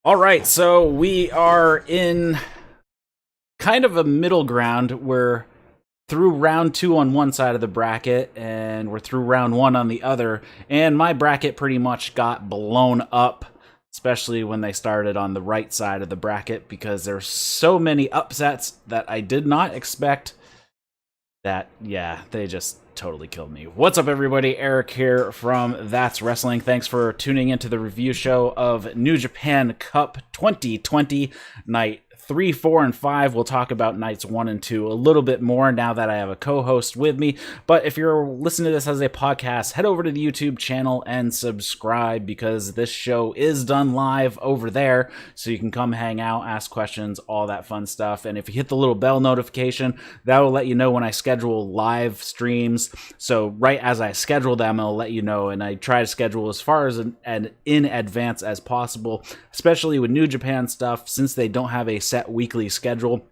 All right, so we are in kind of a middle ground. We're through round two on one side of the bracket, and we're through round one on the other. And my bracket pretty much got blown up, especially when they started on the right side of the bracket, because there's so many upsets that I did not expect. That, yeah, they just totally killed me. What's up, everybody? Eric here from That's Wrestling. Thanks for tuning into the review show of New Japan Cup 2020 Night 3, 4, and 5. We'll talk about nights 1 and 2 a little bit more now that I have a co-host with me. But if you're listening to this as a podcast, head over to the YouTube channel and subscribe, because this show is done live over there. So you can come hang out, ask questions, all that fun stuff. And if you hit the little bell notification, that will let you know when I schedule live streams. So right as I schedule them, I'll let you know. And I try to schedule as far as in advance as possible, especially with New Japan stuff, since they don't have a set weekly schedule.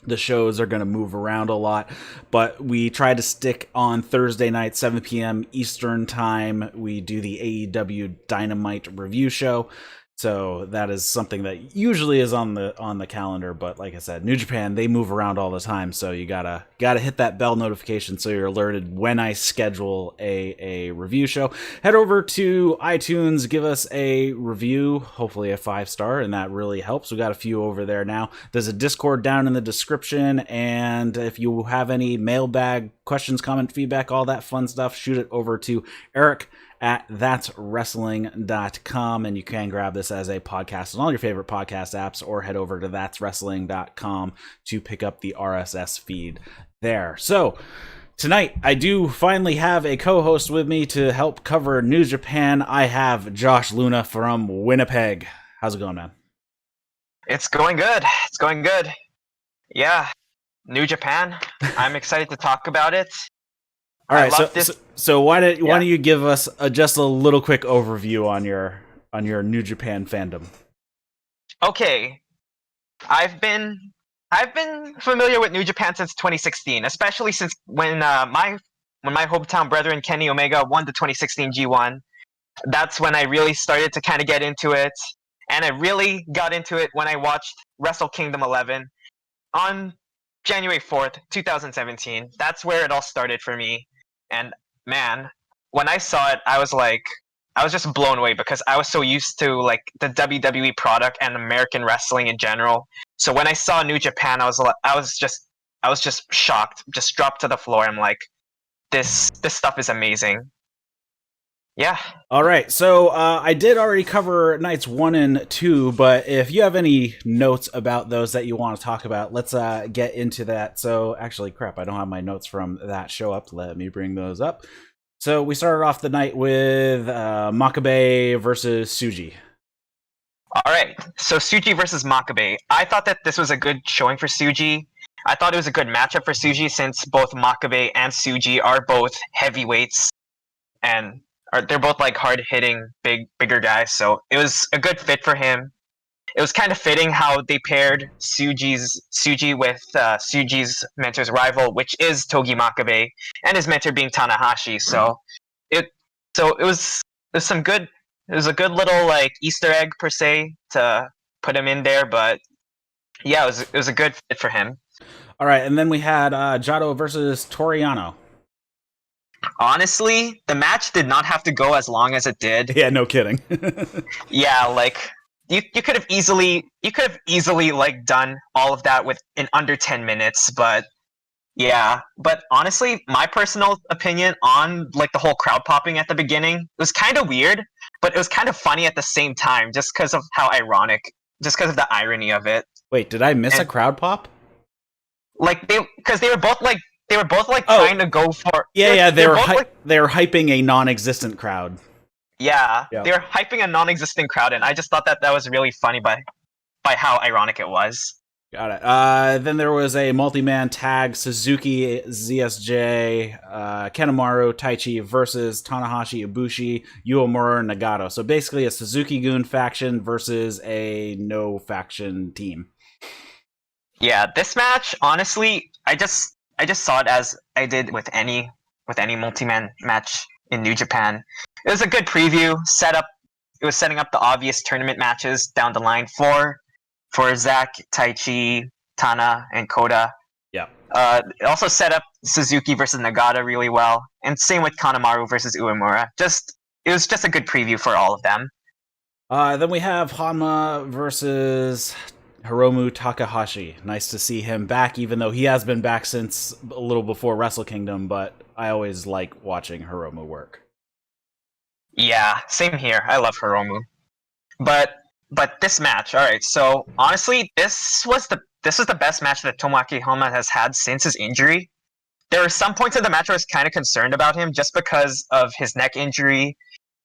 The shows are going to move around a lot, but we try to stick on Thursday night, 7 p.m. Eastern time. We do the AEW Dynamite review show. So that is something that usually is on the calendar, but like I said, New Japan, they move around all the time, so you gotta hit that bell notification so you're alerted when I schedule a review show. Head over to iTunes, give us a review, hopefully a 5-star, and that really helps. We got a few over there now. There's a Discord down in the description, and if you have any mailbag questions, comment, feedback, all that fun stuff, shoot it over to Eric at thatswrestling.com, and you can grab this as a podcast on all your favorite podcast apps, or head over to thatswrestling.com to pick up the RSS feed there. So tonight I do finally have a co-host with me to help cover New Japan. I have Josh Luna from Winnapegg. How's it going, man? It's going good. It's going good. Yeah, New Japan. I'm excited to talk about it. All right, so why don't you give us just a little quick overview on your New Japan fandom? Okay, I've been familiar with New Japan since 2016, especially since when my hometown brethren Kenny Omega won the 2016 G1. That's when I really started to kind of get into it, and I really got into it when I watched Wrestle Kingdom 11 on January 4th, 2017. That's where it all started for me. And man, when I saw it, I was just blown away, because I was so used to like the WWE product and American wrestling in general. So when I saw New Japan, I was just shocked, just dropped to the floor. I'm like, this stuff is amazing. Yeah. All right, so I did already cover nights 1 and 2, but if you have any notes about those that you want to talk about, let's get into that. So actually, crap, I don't have my notes from that show up. Let me bring those up. So we started off the night with Makabe versus Tsuji. All right, so Tsuji versus Makabe. I thought that this was a good showing for Tsuji. I thought it was a good matchup for Tsuji, since both Makabe and Tsuji are both heavyweights, and they're both like hard-hitting, bigger guys, so it was a good fit for him. It was kind of fitting how they paired Tsuji with Tsuji's mentor's rival, which is Togi Makabe, and his mentor being Tanahashi. So it was a good little like Easter egg per se to put him in there, but yeah, it was a good fit for him. All right, and then we had Jado versus Toriano. Honestly, the match did not have to go as long as it did. Yeah, no kidding. Yeah, like you could have easily like done all of that in under 10 minutes, but yeah. But honestly, my personal opinion on like the whole crowd popping at the beginning was kind of weird, but it was kind of funny at the same time, just because of how ironic, just because of the irony of it. Wait, did I miss a crowd pop? Like they were both trying to go for they were hyping a non-existent crowd. Yeah, they were hyping a non-existent crowd, and I just thought that was really funny by how ironic it was. Got it. Then there was a multi-man tag: Suzuki, ZSJ, Kanemaru, Taichi versus Tanahashi, Ibushi, Uemura, Nagato. So basically a Suzuki-gun faction versus a no faction team. Yeah, this match, honestly, I just saw it as I did with any multi-man match in New Japan. It was a good preview, set up setting up the obvious tournament matches down the line for Zack, Taichi, Tana, and Kota. Yeah. It also set up Suzuki versus Nagata really well, and same with Kanemaru versus Uemura. It was just a good preview for all of them. Then we have Hanma versus Hiromu Takahashi. Nice to see him back, even though he has been back since a little before Wrestle Kingdom, but I always like watching Hiromu work. Yeah, same here. I love Hiromu. But this match, alright, so honestly, this was the best match that Tomoaki Honma has had since his injury. There were some points in the match where I was kind of concerned about him just because of his neck injury.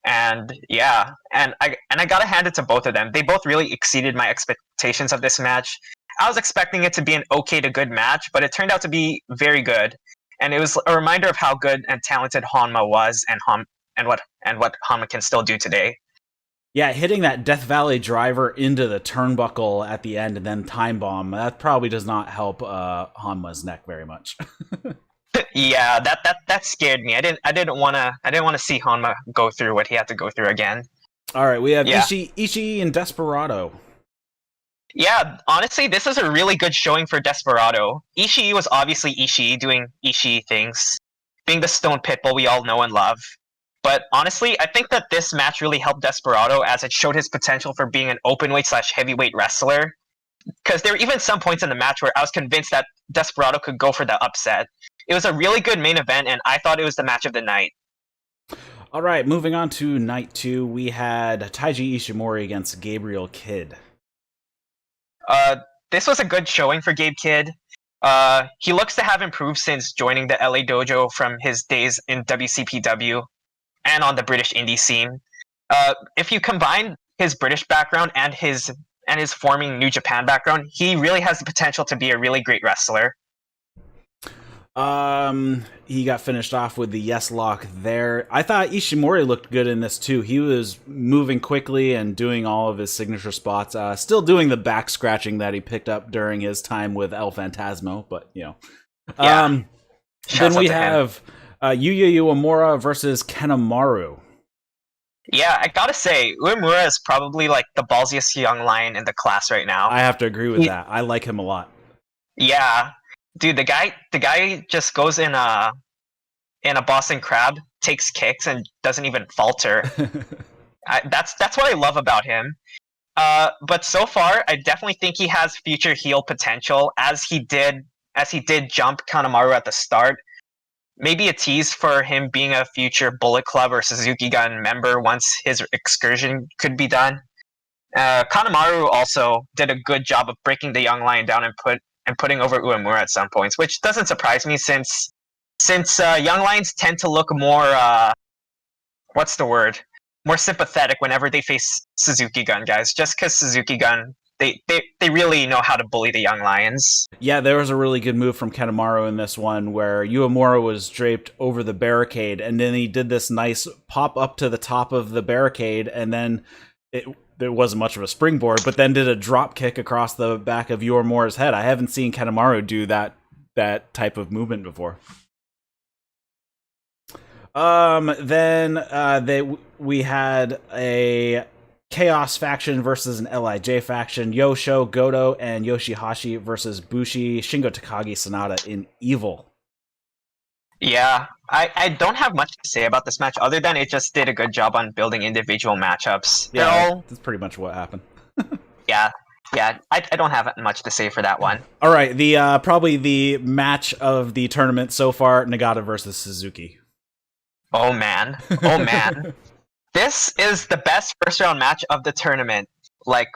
And yeah, and I gotta hand it to both of them. They both really exceeded my expectations of this match. I was expecting it to be an okay to good match, but it turned out to be very good. And it was a reminder of how good and talented Honma was, and what Honma can still do today. Yeah, hitting that Death Valley driver into the turnbuckle at the end and then time bomb, that probably does not help Hanma's neck very much. Yeah, that scared me. I didn't want to see Honma go through what he had to go through again. All right, we have Ichii and Desperado. Yeah, honestly, this is a really good showing for Desperado. Ishii was obviously Ishii doing Ishii things, being the stone pitbull we all know and love. But honestly, I think that this match really helped Desperado as it showed his potential for being an openweight/heavyweight wrestler. Because there were even some points in the match where I was convinced that Desperado could go for the upset. It was a really good main event, and I thought it was the match of the night. All right, moving on to night 2, we had Taiji Ishimori against Gabriel Kidd. This was a good showing for Gabe Kidd. He looks to have improved since joining the LA Dojo from his days in WCPW and on the British indie scene. If you combine his British background and his forming New Japan background, he really has the potential to be a really great wrestler. He got finished off with the yes lock there. I thought Ishimori looked good in this too. He was moving quickly and doing all of his signature spots. Still doing the back scratching that he picked up during his time with El Phantasmo, but you know. Yeah. Then we have Yuya Uemura versus Kanemaru. Yeah, I gotta say, Uemura is probably like the ballsiest young lion in the class right now. I have to agree with that. I like him a lot. Yeah. Dude, the guy just goes in a Boston Crab, takes kicks, and doesn't even falter. That's what I love about him. But so far, I definitely think he has future heel potential, as he did jump Kanemaru at the start. Maybe a tease for him being a future Bullet Club or Suzuki Gun member once his excursion could be done. Kanemaru also did a good job of breaking the young lion down and putting over Uemura at some points, which doesn't surprise me since young lions tend to look more more sympathetic whenever they face Suzuki Gun guys, just because Suzuki Gun they really know how to bully the young lions. Yeah, there was a really good move from Kanemaru in this one where Uemura was draped over the barricade, and then he did this nice pop up to the top of the barricade, and then there wasn't much of a springboard, but then did a drop kick across the back of Uemura's head. I haven't seen Kanemaru do that type of movement before. Then we had a Chaos faction versus an LIJ faction. Yosho, Goto, and Yoshi-Hashi versus Bushi, Shingo Takagi, Sanada in Evil. Yeah, I don't have much to say about this match other than it just did a good job on building individual matchups. Yeah, that's pretty much what happened. Yeah, I don't have much to say for that one. All right, the probably the match of the tournament so far, Nagata versus Suzuki. Oh man. This is the best first round match of the tournament. Like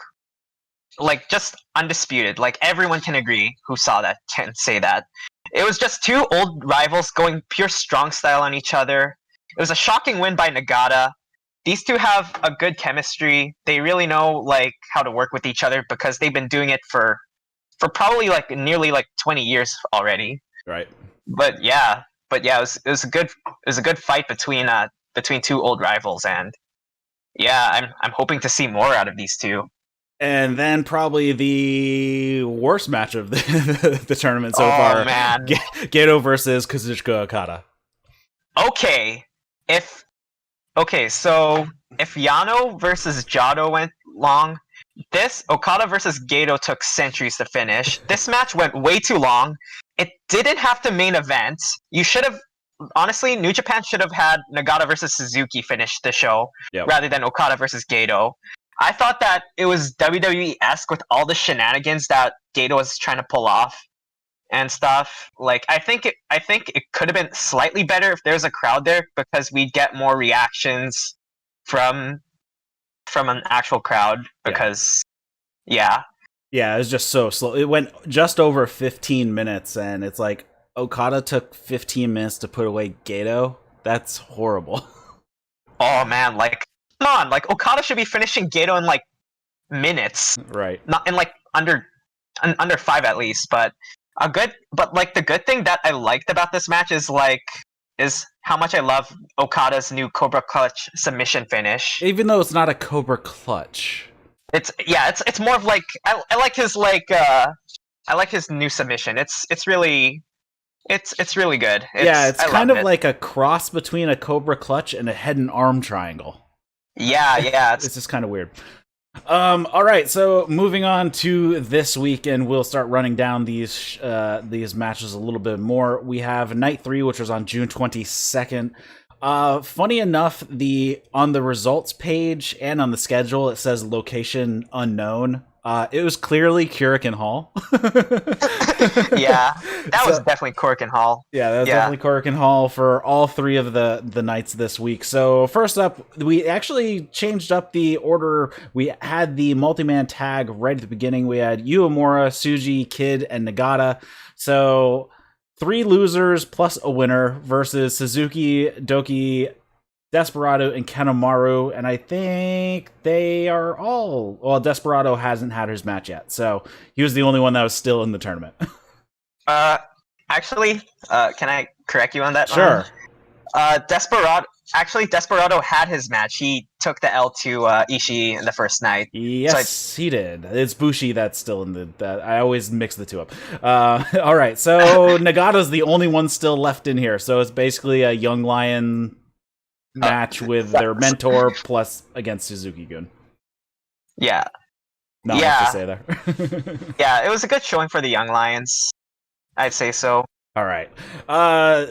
just undisputed. Like everyone can agree who saw that can say that. It was just two old rivals going pure strong style on each other. It was a shocking win by Nagata. These two have a good chemistry. They really know like how to work with each other because they've been doing it for probably like nearly like 20 years already. Right. But yeah, it was a good fight between two old rivals, and yeah, I'm hoping to see more out of these two. And then probably the worst match of the tournament so far. Oh man, Goto versus Kazuchika Okada. So if Yano versus Jado went long, this Okada versus Goto took centuries to finish. This match went way too long. It didn't have to main event. You should have honestly, New Japan should have had Nagata versus Suzuki finish the show rather than Okada versus Goto. I thought that it was WWE-esque with all the shenanigans that Goto was trying to pull off and stuff. Like I think it could have been slightly better if there's a crowd there because we'd get more reactions from an actual crowd because yeah, it was just so slow. It went just over 15 minutes, and it's like Okada took 15 minutes to put away Goto. That's horrible. Oh man, like come on, like Okada should be finishing Goto in like minutes, right? Not in like under 5 at least. But the good thing that I liked about this match is how much I love Okada's new Cobra Clutch submission finish. Even though it's not a Cobra Clutch, it's more of like I like his new submission. It's really good. It's kind of like a cross between a Cobra Clutch and a head and arm triangle. Yeah, it's just kind of weird. All right, so moving on to this week, and we'll start running down these matches a little bit more. We have Night 3, which was on June 22nd. Funny enough, on the results page and on the schedule, it says location unknown. It was clearly Kurikan Hall. Yeah, that was definitely Kurikan Hall. Yeah, that was definitely Kurikan Hall for all three of the nights this week. So first up, we actually changed up the order. We had the multi-man tag right at the beginning. We had Uemura, Tsuji, Kid, and Nagata. So 3 losers plus a winner versus Suzuki, Doki, Desperado, and Kanemaru, and I think they are all... Well, Desperado hasn't had his match yet, so he was the only one that was still in the tournament. Actually, can I correct you on that? Sure. Desperado had his match. He took the L to Ishii in the first night. Yes, he did. It's Bushi that's still in the... I always mix the two up. All right, so Nagata's the only one still left in here, so it's basically a Young Lion match with their mentor plus against Suzuki-gun. Yeah. Not much to say there. Yeah, it was a good showing for the Young Lions. I'd say so. All right.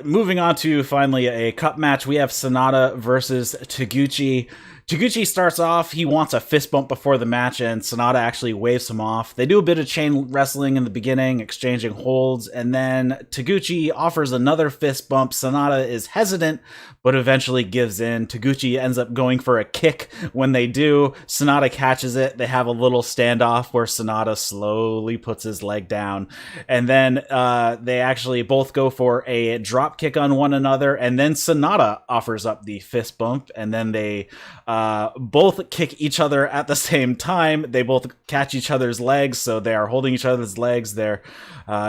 Moving on to finally a cup match. We have Sanada versus Taguchi. Taguchi starts off, he wants a fist bump before the match, and Sanada actually waves him off. They do a bit of chain wrestling in the beginning, exchanging holds, and then Taguchi offers another fist bump. Sanada is hesitant, but eventually gives in. Taguchi ends up going for a kick when they do. Sanada catches it. They have a little standoff where Sanada slowly puts his leg down, and then they actually both go for a drop kick on one another, and then Sanada offers up the fist bump, and then they both kick each other at the same time. They both catch each other's legs, so they are holding each other's legs. They're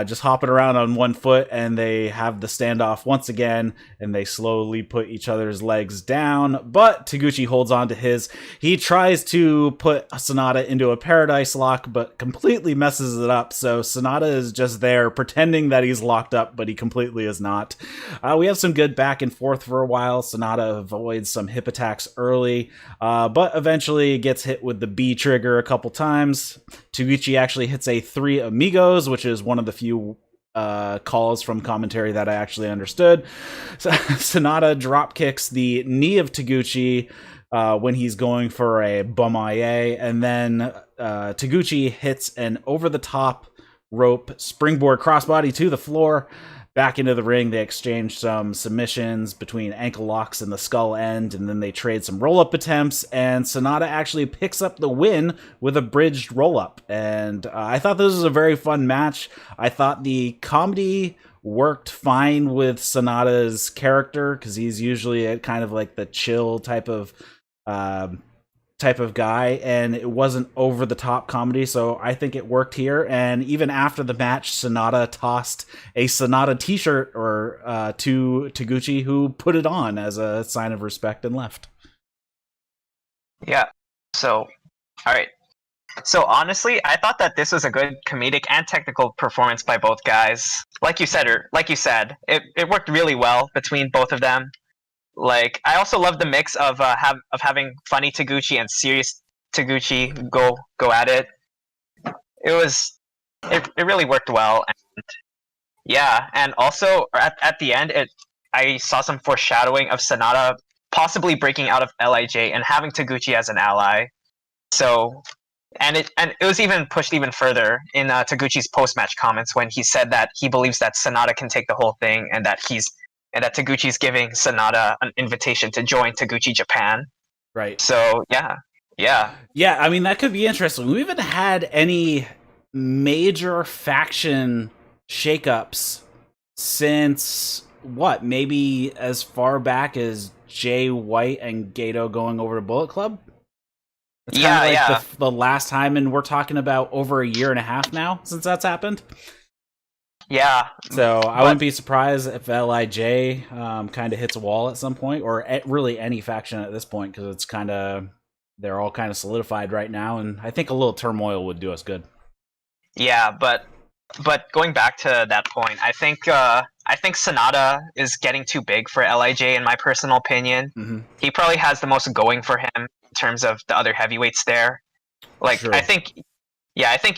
just hopping around on one foot, and they have the standoff once again, and they slowly put each other's legs down, but Taguchi holds on to his. He tries to put Sanada into a paradise lock, but completely messes it up, so Sanada is just there pretending that he's locked up, but he completely is not. We have some good back and forth for a while. Sanada avoids some hip attacks early, but eventually gets hit with the B trigger a couple times. Taguchi actually hits a 3 amigos, which is one of the few calls from commentary that I actually understood. So, Sanada drop kicks the knee of Taguchi when he's going for a bum IA, and then Taguchi hits an over-the-top rope springboard crossbody to the floor. Back into the ring, they exchange some submissions between ankle locks and the skull end, and then they trade some roll-up attempts, and Sanada actually picks up the win with a bridged roll-up. And I thought this was a very fun match. I thought the comedy worked fine with Sanada's character, because he's usually a kind of like the chill type of guy, and it wasn't over the top comedy, so I think it worked here. And even after the match, Sanada tossed a Sanada t-shirt to Taguchi, who put it on as a sign of respect and left. Yeah. So, all right. So honestly, I thought that this was a good comedic and technical performance by both guys. Like you said, it worked really well between both of them. Like, I also love the mix of having funny Taguchi and serious Taguchi go at it. It really worked well. And yeah, and also at the end, I saw some foreshadowing of Sanada possibly breaking out of Lij and having Taguchi as an ally. So, and it was even pushed even further in Taguchi's post match comments when he said that he believes that Sanada can take the whole thing, and that Taguchi's giving Sanada an invitation to join Taguchi Japan. Right. So yeah. I mean, that could be interesting. We haven't had any major faction shakeups since what? Maybe as far back as Jay White and Goto going over to Bullet Club. It's kind of like the last time, and we're talking about over a year and a half now since that's happened. Yeah. So I wouldn't be surprised if Lij kind of hits a wall at some point, or really any faction at this point, because it's they're all kind of solidified right now, and I think a little turmoil would do us good. Yeah, but going back to that point, I think Sanada is getting too big for Lij, in my personal opinion. Mm-hmm. He probably has the most going for him in terms of the other heavyweights there. Like, True. I think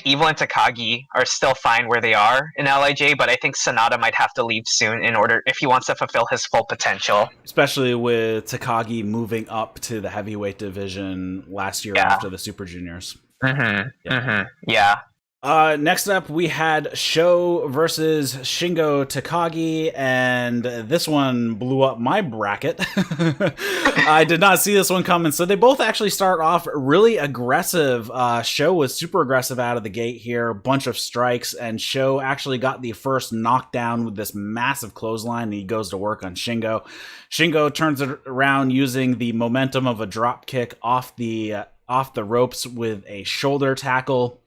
Evil and Takagi are still fine where they are in Lij, but I think Sanada might have to leave soon if he wants to fulfill his full potential. Especially with Takagi moving up to the heavyweight division last year after the Super Juniors. Yeah. Next up, we had Sho versus Shingo Takagi, and this one blew up my bracket. I did not see this one coming, so they both actually start off really aggressive. Sho was super aggressive out of the gate here, a bunch of strikes, and Sho actually got the first knockdown with this massive clothesline, and he goes to work on Shingo. Shingo turns it around using the momentum of a drop kick off the ropes with a shoulder tackle.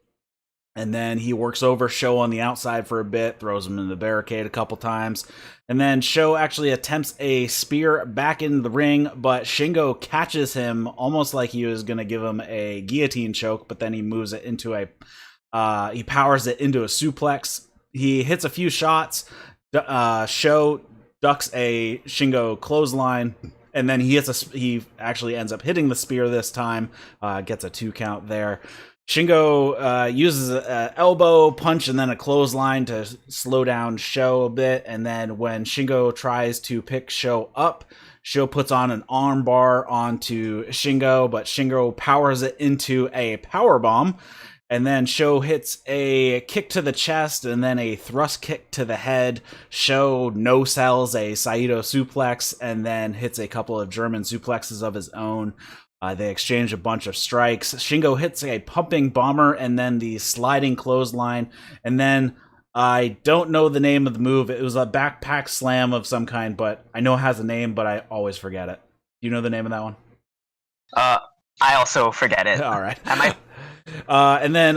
And then he works over Sho on the outside for a bit, throws him in the barricade a couple times. And then Sho actually attempts a spear back in the ring, but Shingo catches him almost like he was going to give him a guillotine choke, but then he moves it into he powers it into a suplex. He hits a few shots. Sho ducks a Shingo clothesline, and then he actually ends up hitting the spear this time, gets a 2 count there. Shingo uses an elbow punch and then a clothesline to slow down Sho a bit, and then when Shingo tries to pick Sho up, Sho puts on an arm bar onto Shingo, but Shingo powers it into a power bomb, and then Sho hits a kick to the chest and then a thrust kick to the head. Sho no-sells a Saito suplex and then hits a couple of German suplexes of his own. They exchange a bunch of strikes. Shingo hits a pumping bomber and then the sliding clothesline. And then I don't know the name of the move. It was a backpack slam of some kind, but I know it has a name, but I always forget it. Do you know the name of that one? I also forget it. All right. I might. And then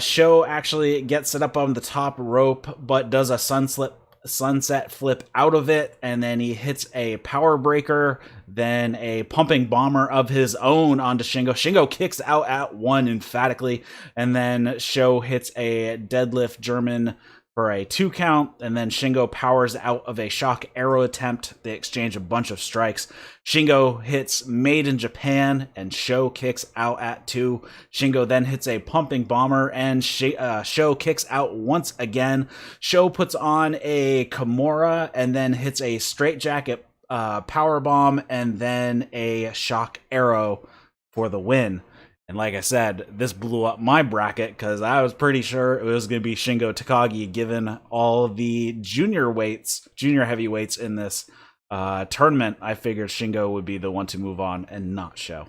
Sho actually gets it up on the top rope, but does a sunset flip out of it, and then he hits a power breaker, then a pumping bomber of his own onto Shingo. Shingo kicks out at 1 emphatically, and then Sho hits a deadlift German for a 2 count, and then Shingo powers out of a shock arrow attempt. They exchange a bunch of strikes. Shingo hits Made in Japan, and Sho kicks out at 2. Shingo then hits a pumping bomber, and Sho kicks out once again. Sho puts on a Kimura, and then hits a straightjacket power bomb, and then a shock arrow for the win. And like I said, this blew up my bracket because I was pretty sure it was going to be Shingo Takagi, given all the junior heavyweights in this tournament. I figured Shingo would be the one to move on and not Sho.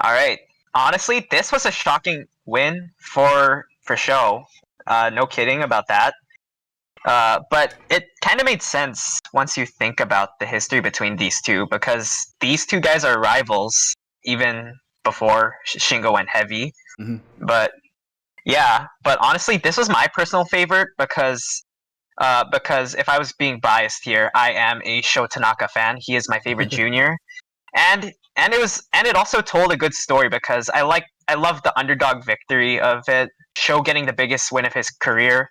All right. Honestly, this was a shocking win for Sho. No kidding about that. But it kind of made sense once you think about the history between these two, because these two guys are rivals even before Shingo went heavy. Mm-hmm. But honestly, this was my personal favorite because if I was being biased here, I am a Sho Tanaka fan. He is my favorite junior, and it also told a good story because I love the underdog victory of it, Sho getting the biggest win of his career,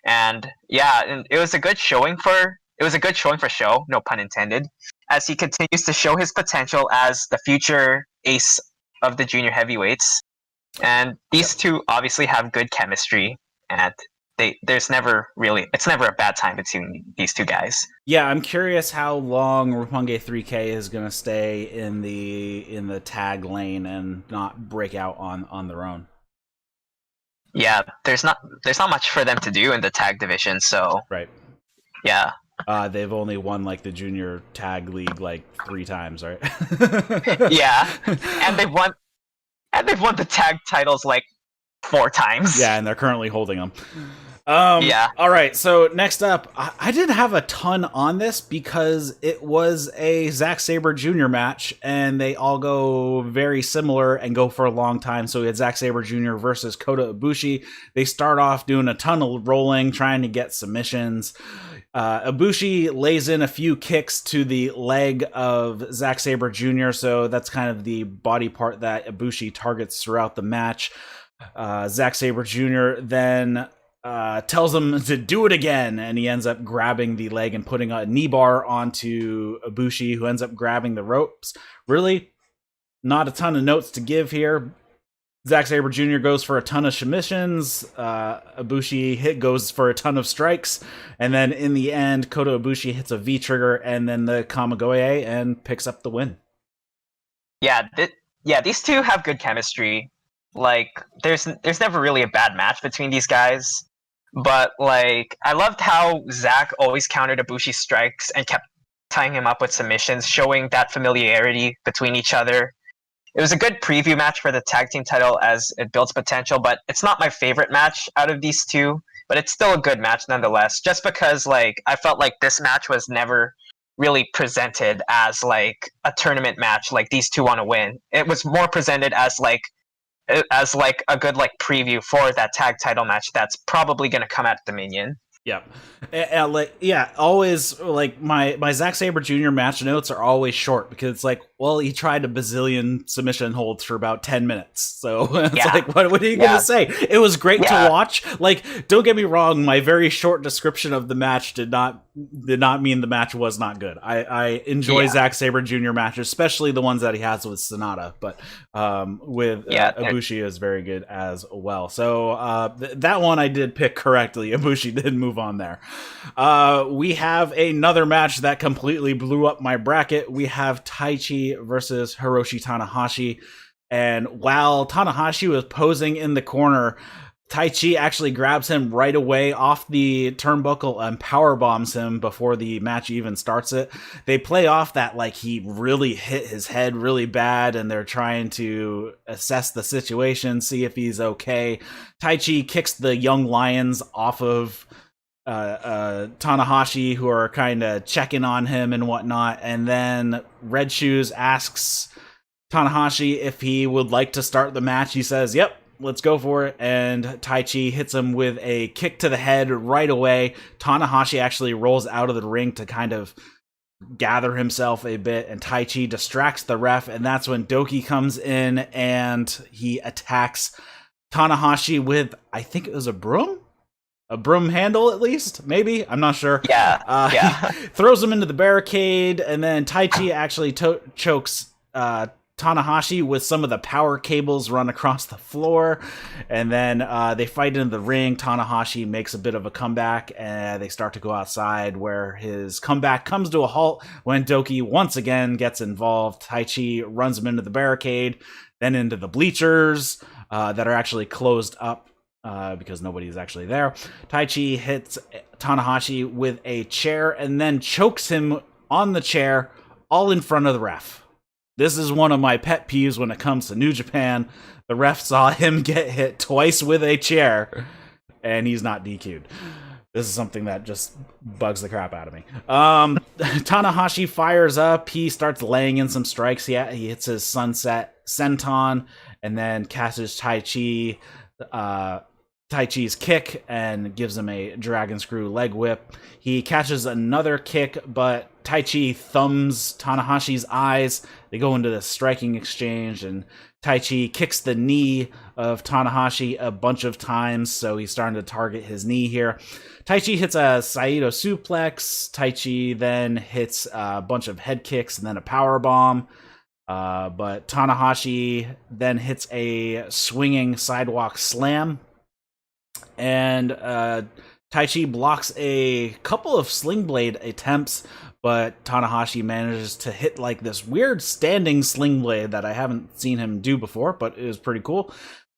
and it was a good showing for it was a good showing for Sho, no pun intended, as he continues to show his potential as the future ace of the junior heavyweights. And these two obviously have good chemistry, and it's never a bad time between these two guys. Yeah, I'm curious how long Roppongi 3K is going to stay in the tag lane and not break out on their own. Yeah, there's not much for them to do in the tag division, so right. Yeah. They've only won like the junior tag league like 3 times, right? Yeah, and they've won the tag titles like 4 times. Yeah, and they're currently holding them. Yeah. All right, so next up, I didn't have a ton on this because it was a Zack Sabre Jr. match, and they all go very similar and go for a long time. So we had Zack Sabre Jr. versus Kota Ibushi. They start off doing a ton of rolling, trying to get submissions. Ibushi lays in a few kicks to the leg of Zack Sabre Jr., so that's kind of the body part that Ibushi targets throughout the match. Zack Sabre Jr. then tells him to do it again, and he ends up grabbing the leg and putting a knee bar onto Ibushi, who ends up grabbing the ropes. Really, not a ton of notes to give here. Zack Sabre Jr. goes for a ton of submissions. Ibushi goes for a ton of strikes. And then in the end, Kota Ibushi hits a V-trigger and then the Kamigoye and picks up the win. Yeah, these two have good chemistry. Like, there's never really a bad match between these guys. But, like, I loved how Zack always countered Ibushi's strikes and kept tying him up with submissions, showing that familiarity between each other. It was a good preview match for the tag team title as it builds potential, but it's not my favorite match out of these two. But it's still a good match nonetheless, just because, like, I felt like this match was never really presented as, like, a tournament match, like, these two want to win. It was more presented as a good like preview for that tag title match that's probably going to come at Dominion. Yeah. Always like my Zack Sabre Jr. match notes are always short because it's like, well, he tried a bazillion submission holds for about 10 minutes. So it's like, what are you going to say? It was great to watch. Like, don't get me wrong, my very short description of the match did not mean the match was not good. I enjoy Zack Sabre Jr. matches, especially the ones that he has with Sanada, but with Ibushi is very good as well. So that one I did pick correctly. Ibushi did move on there. We have another match that completely blew up my bracket. We have Taichi versus Hiroshi Tanahashi. And while Tanahashi was posing in the corner, Taichi actually grabs him right away off the turnbuckle and power bombs him before the match even starts it. They play off that like he really hit his head really bad and they're trying to assess the situation, see if he's okay. Taichi kicks the young lions off of Tanahashi, who are kind of checking on him and whatnot, and then Red Shoes asks Tanahashi if he would like to start the match. He says, yep, let's go for it, and Taichi hits him with a kick to the head right away. Tanahashi actually rolls out of the ring to kind of gather himself a bit, and Taichi distracts the ref, and that's when Doki comes in and he attacks Tanahashi with, I think it was a broom handle, at least, maybe, I'm not sure. He throws him into the barricade, and then Taichi actually chokes Tanahashi with some of the power cables run across the floor, and then they fight into the ring. Tanahashi makes a bit of a comeback, and they start to go outside, where his comeback comes to a halt when Doki once again gets involved. Taichi runs him into the barricade, then into the bleachers that are actually closed up because nobody's actually there. Taichi hits Tanahashi with a chair and then chokes him on the chair, all in front of the ref. This is one of my pet peeves when it comes to New Japan. The ref saw him get hit twice with a chair, and he's not DQ'd. This is something that just bugs the crap out of me. Tanahashi fires up. He starts laying in some strikes. He hits his sunset senton, and then catches Taichi's kick and gives him a dragon screw leg whip. He catches another kick, but Taichi thumbs Tanahashi's eyes. They go into the striking exchange, and Taichi kicks the knee of Tanahashi a bunch of times, so he's starting to target his knee here. Taichi hits a Saito suplex. Taichi then hits a bunch of head kicks and then a power bomb. But Tanahashi then hits a swinging sidewalk slam. And Taichi blocks a couple of sling blade attempts, but Tanahashi manages to hit like this weird standing sling blade that I haven't seen him do before, but it was pretty cool.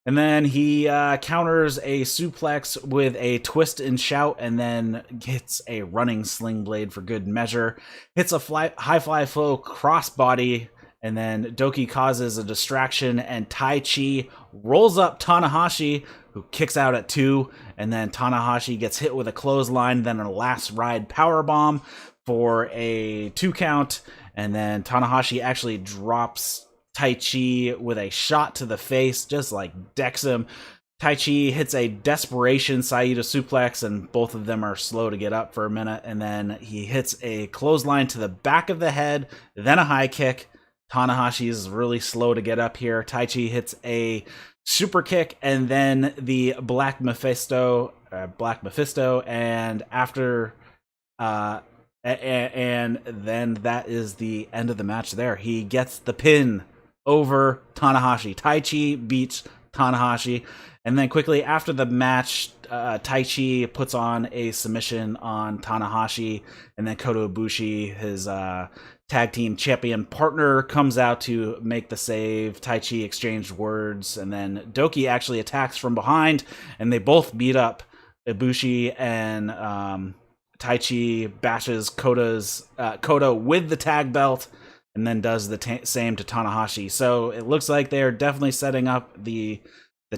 And then he counters a suplex with a twist and shout, and then hits a running sling blade for good measure. Hits a high fly flow crossbody, and then Doki causes a distraction, and Taichi rolls up Tanahashi, who kicks out at 2, and then Tanahashi gets hit with a clothesline, then a last ride powerbomb for a 2 count, and then Tanahashi actually drops Taichi with a shot to the face, just like decks him. Taichi hits a desperation Saito suplex, and both of them are slow to get up for a minute, and then he hits a clothesline to the back of the head, then a high kick. Tanahashi is really slow to get up here. Taichi hits a super kick, and then the Black Mephisto, and after and then that is the end of the match there. He gets the pin over Tanahashi. Taichi beats Tanahashi, and then quickly after the match, Taichi puts on a submission on Tanahashi, and then Kota Ibushi, his tag team champion partner, comes out to make the save. Taichi exchanged words, and then Doki actually attacks from behind, and they both beat up Ibushi, and Taichi bashes Kota with the tag belt, and then does the same to Tanahashi. So it looks like they're definitely setting up the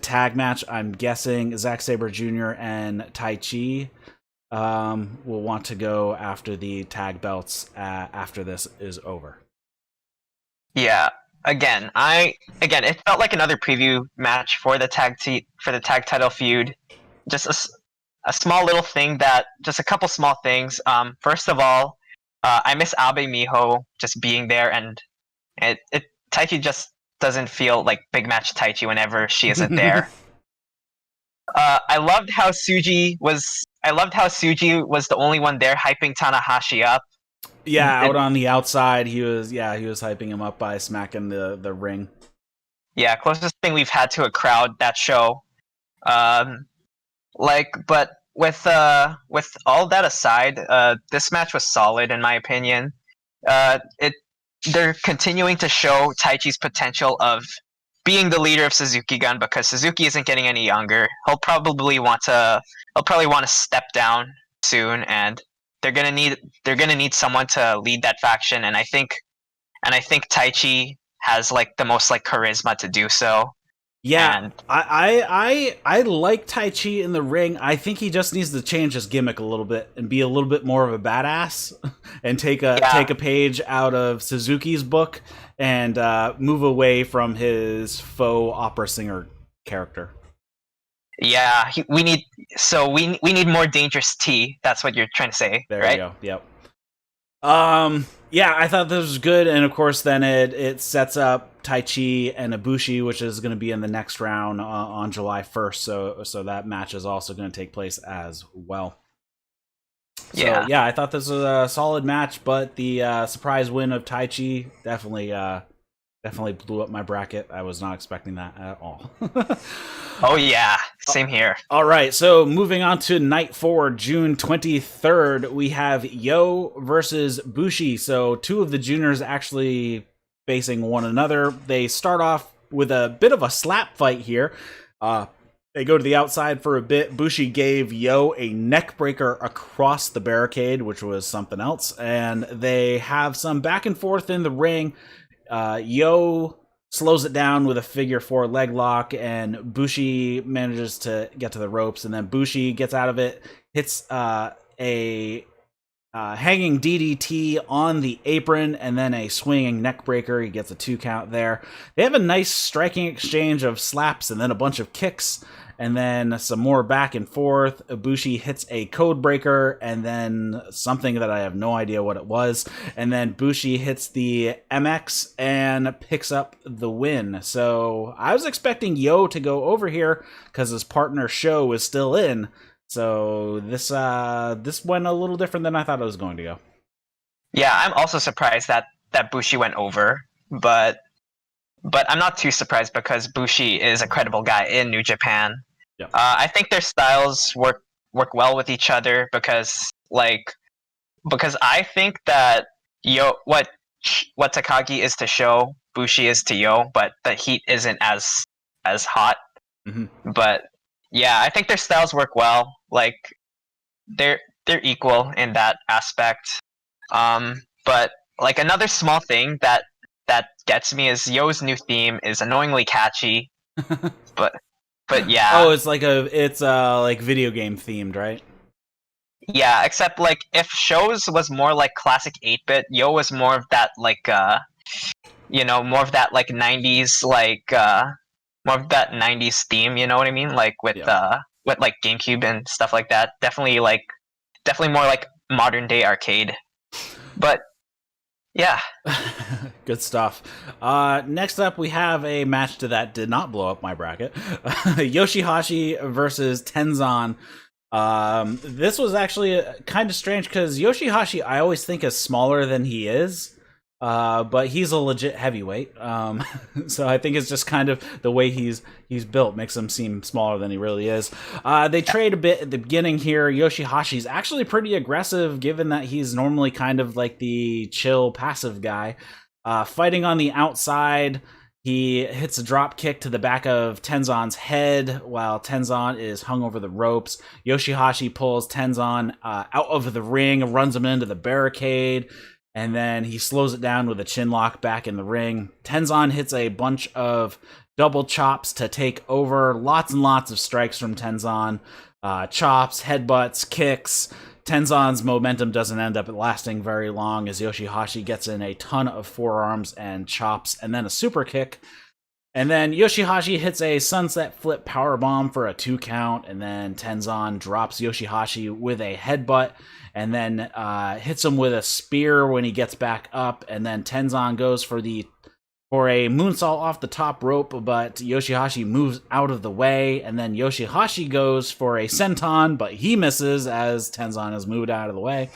tag match. I'm guessing Zack Sabre Jr. and Taichi will want to go after the tag belts after this is over. Yeah. Again, it felt like another preview match for the tag title feud. Just a small little thing just a couple small things. First of all, I miss Abe Miho just being there, and Taichi just doesn't feel like big match Taichi whenever she isn't there. I loved how Suji was the only one there hyping Tanahashi up. Yeah, out on the outside, he was hyping him up by smacking the ring. Yeah, closest thing we've had to a crowd that show. But with all that aside, this match was solid in my opinion. They're continuing to show Taichi's potential of being the leader of Suzuki Gun, because Suzuki isn't getting any younger. He'll probably want to step down soon, and they're gonna need someone to lead that faction. And I think Taichi has like the most like charisma to do so. Yeah, and I like Taichi in the ring. I think he just needs to change his gimmick a little bit and be a little bit more of a badass, and take a page out of Suzuki's book and move away from his faux opera singer character. Yeah, we need more Dangerous T. That's what you're trying to say, there right? You go. Yep. Yeah, I thought this was good, and of course then it sets up Taichi and Ibushi, which is going to be in the next round on July 1st, so that match is also going to take place as well. So, yeah, I thought this was a solid match, but the surprise win of Taichi definitely blew up my bracket. I was not expecting that at all. Oh yeah, same here. All right, so moving on to night 4, June 23rd, we have Yo versus Bushi. So 2 of the juniors actually facing one another. They start off with a bit of a slap fight here. They go to the outside for a bit. Bushi gave Yo a neck breaker across the barricade, which was something else. And they have some back and forth in the ring. Yo slows it down with a figure 4 leg lock, and Bushi manages to get to the ropes, and then Bushi gets out of it, hits a hanging DDT on the apron, and then a swinging neck breaker. He gets a 2 count there. They have a nice striking exchange of slaps and then a bunch of kicks, and then some more back and forth. Ibushi hits a code breaker, and then something that I have no idea what it was, and then Bushi hits the MX and picks up the win. So I was expecting Yo to go over here because his partner Sho was still in. So this went a little different than I thought it was going to go. Yeah, I'm also surprised that Bushi went over, but I'm not too surprised because Bushi is a credible guy in New Japan. Yep. I think their styles work well with each other because I think that what Takagi is to Sho, Bushi is to Yo, but the heat isn't as hot. Mm-hmm. But yeah, I think their styles work well. Like they're equal in that aspect. But like another small thing that gets me is Yo's new theme is annoyingly catchy. but yeah. Oh, it's like video game themed, right? Yeah, except like if Shows was more like classic 8-bit, Yo was more of that like more of that like 90s more of that 90s theme, you know what I mean? Like with like GameCube and stuff like that. Definitely more like modern day arcade. But yeah. Good stuff. Next up, we have a match that did not blow up my bracket. Yoshi-Hashi versus Tenzan. This was actually kind of strange because Yoshi-Hashi I always think is smaller than he is. But he's a legit heavyweight. So I think it's just kind of the way he's built makes him seem smaller than he really is. They trade a bit at the beginning here. Yoshi-Hashi's actually pretty aggressive, given that he's normally kind of like the chill, passive guy. Fighting on the outside, he hits a drop kick to the back of Tenzan's head while Tenzan is hung over the ropes. Yoshi-Hashi pulls Tenzan out of the ring, runs him into the barricade, and then he slows it down with a chin lock back in the ring. Tenzan hits a bunch of double chops to take over. Lots and lots of strikes from Tenzan. Chops, headbutts, kicks. Tenzan's momentum doesn't end up lasting very long as Yoshi-Hashi gets in a ton of forearms and chops and then a super kick. And then Yoshi-Hashi hits a sunset flip powerbomb for a 2 count, and then Tenzan drops Yoshi-Hashi with a headbutt and then hits him with a spear when he gets back up, and then Tenzan goes for a moonsault off the top rope, but Yoshi-Hashi moves out of the way, and then Yoshi-Hashi goes for a senton, but he misses as Tenzan has moved out of the way.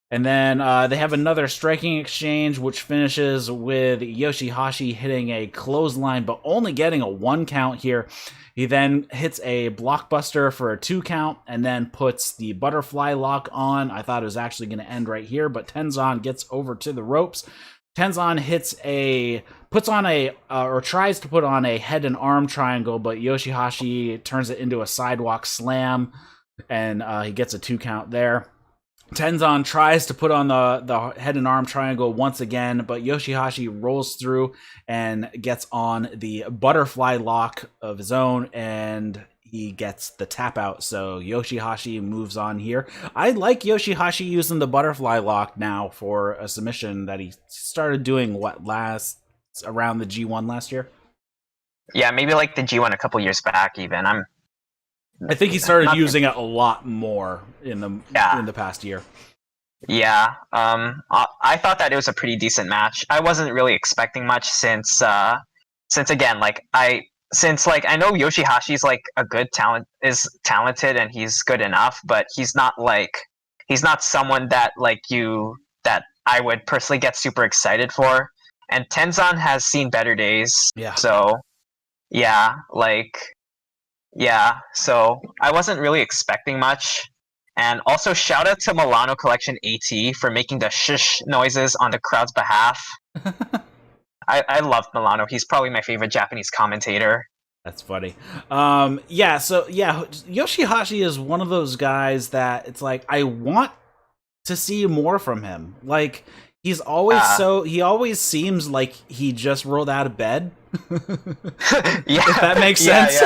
And then they have another striking exchange, which finishes with Yoshi-Hashi hitting a clothesline, but only getting a 1 count here. He then hits a blockbuster for a 2 count, and then puts the butterfly lock on. I thought it was actually going to end right here, but Tenzan gets over to the ropes. Tenzan tries to put on a head and arm triangle, but Yoshi-Hashi turns it into a sidewalk slam, and he gets a 2 count there. Tenzan tries to put on the head and arm triangle once again, but Yoshi-Hashi rolls through and gets on the butterfly lock of his own, and he gets the tap out. So Yoshi-Hashi moves on here. I like Yoshi-Hashi using the butterfly lock now for a submission that he started doing around the G1 last year. Yeah, maybe like the G1 a couple years back even. I think he started using it a lot more in the past year. Yeah, I thought that it was a pretty decent match. I wasn't really expecting much since again, I know Yoshi-Hashi's like is talented and he's good enough, but he's not someone that that I would personally get super excited for. And Tenzan has seen better days. Yeah. So so I wasn't really expecting much. And also shout out to Milano Collection AT for making the shush noises on the crowd's behalf. I love Milano. He's probably my favorite Japanese commentator. That's funny. Yoshi-Hashi is one of those guys that it's like I want to see more from him. Like He's always he always seems like he just rolled out of bed. Yeah, if that makes sense.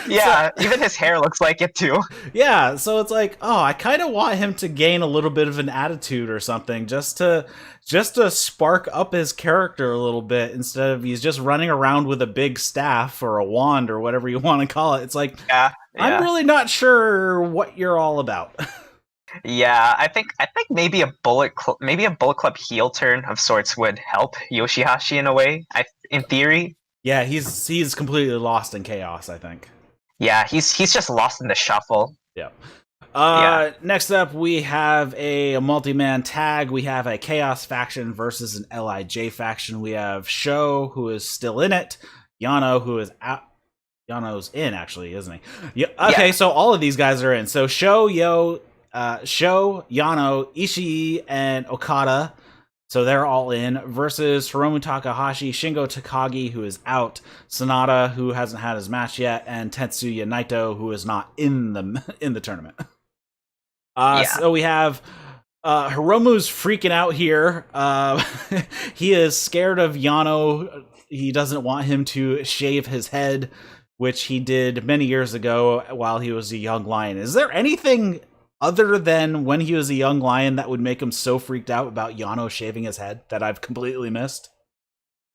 Yeah. Even his hair looks like it too. Yeah, so it's like, oh, I kind of want him to gain a little bit of an attitude or something, just to spark up his character a little bit, instead of he's just running around with a big staff or a wand or whatever you want to call it. It's like, I'm really not sure what you're all about. Yeah, I think maybe a Bullet Club heel turn of sorts would help Yoshi-Hashi in a way. In theory. Yeah, he's completely lost in chaos, I think. Yeah, he's just lost in the shuffle. Yeah. Next up, we have a multi-man tag. We have a Chaos faction versus an LIJ faction. We have Sho, who is still in it. Yano, who is out. Yano's in, actually, isn't he? Yeah. Okay, so all of these guys are in. So Sho, Yano, Ishii, and Okada. So they're all in, versus Hiromu Takahashi, Shingo Takagi, who is out, Sanada, who hasn't had his match yet, and Tetsuya Naito, who is not in the tournament. So we have Hiromu's freaking out here. He is scared of Yano. He doesn't want him to shave his head, which he did many years ago while he was a young lion. Is there anything other than when he was a young lion that would make him so freaked out about Yano shaving his head that I've completely missed?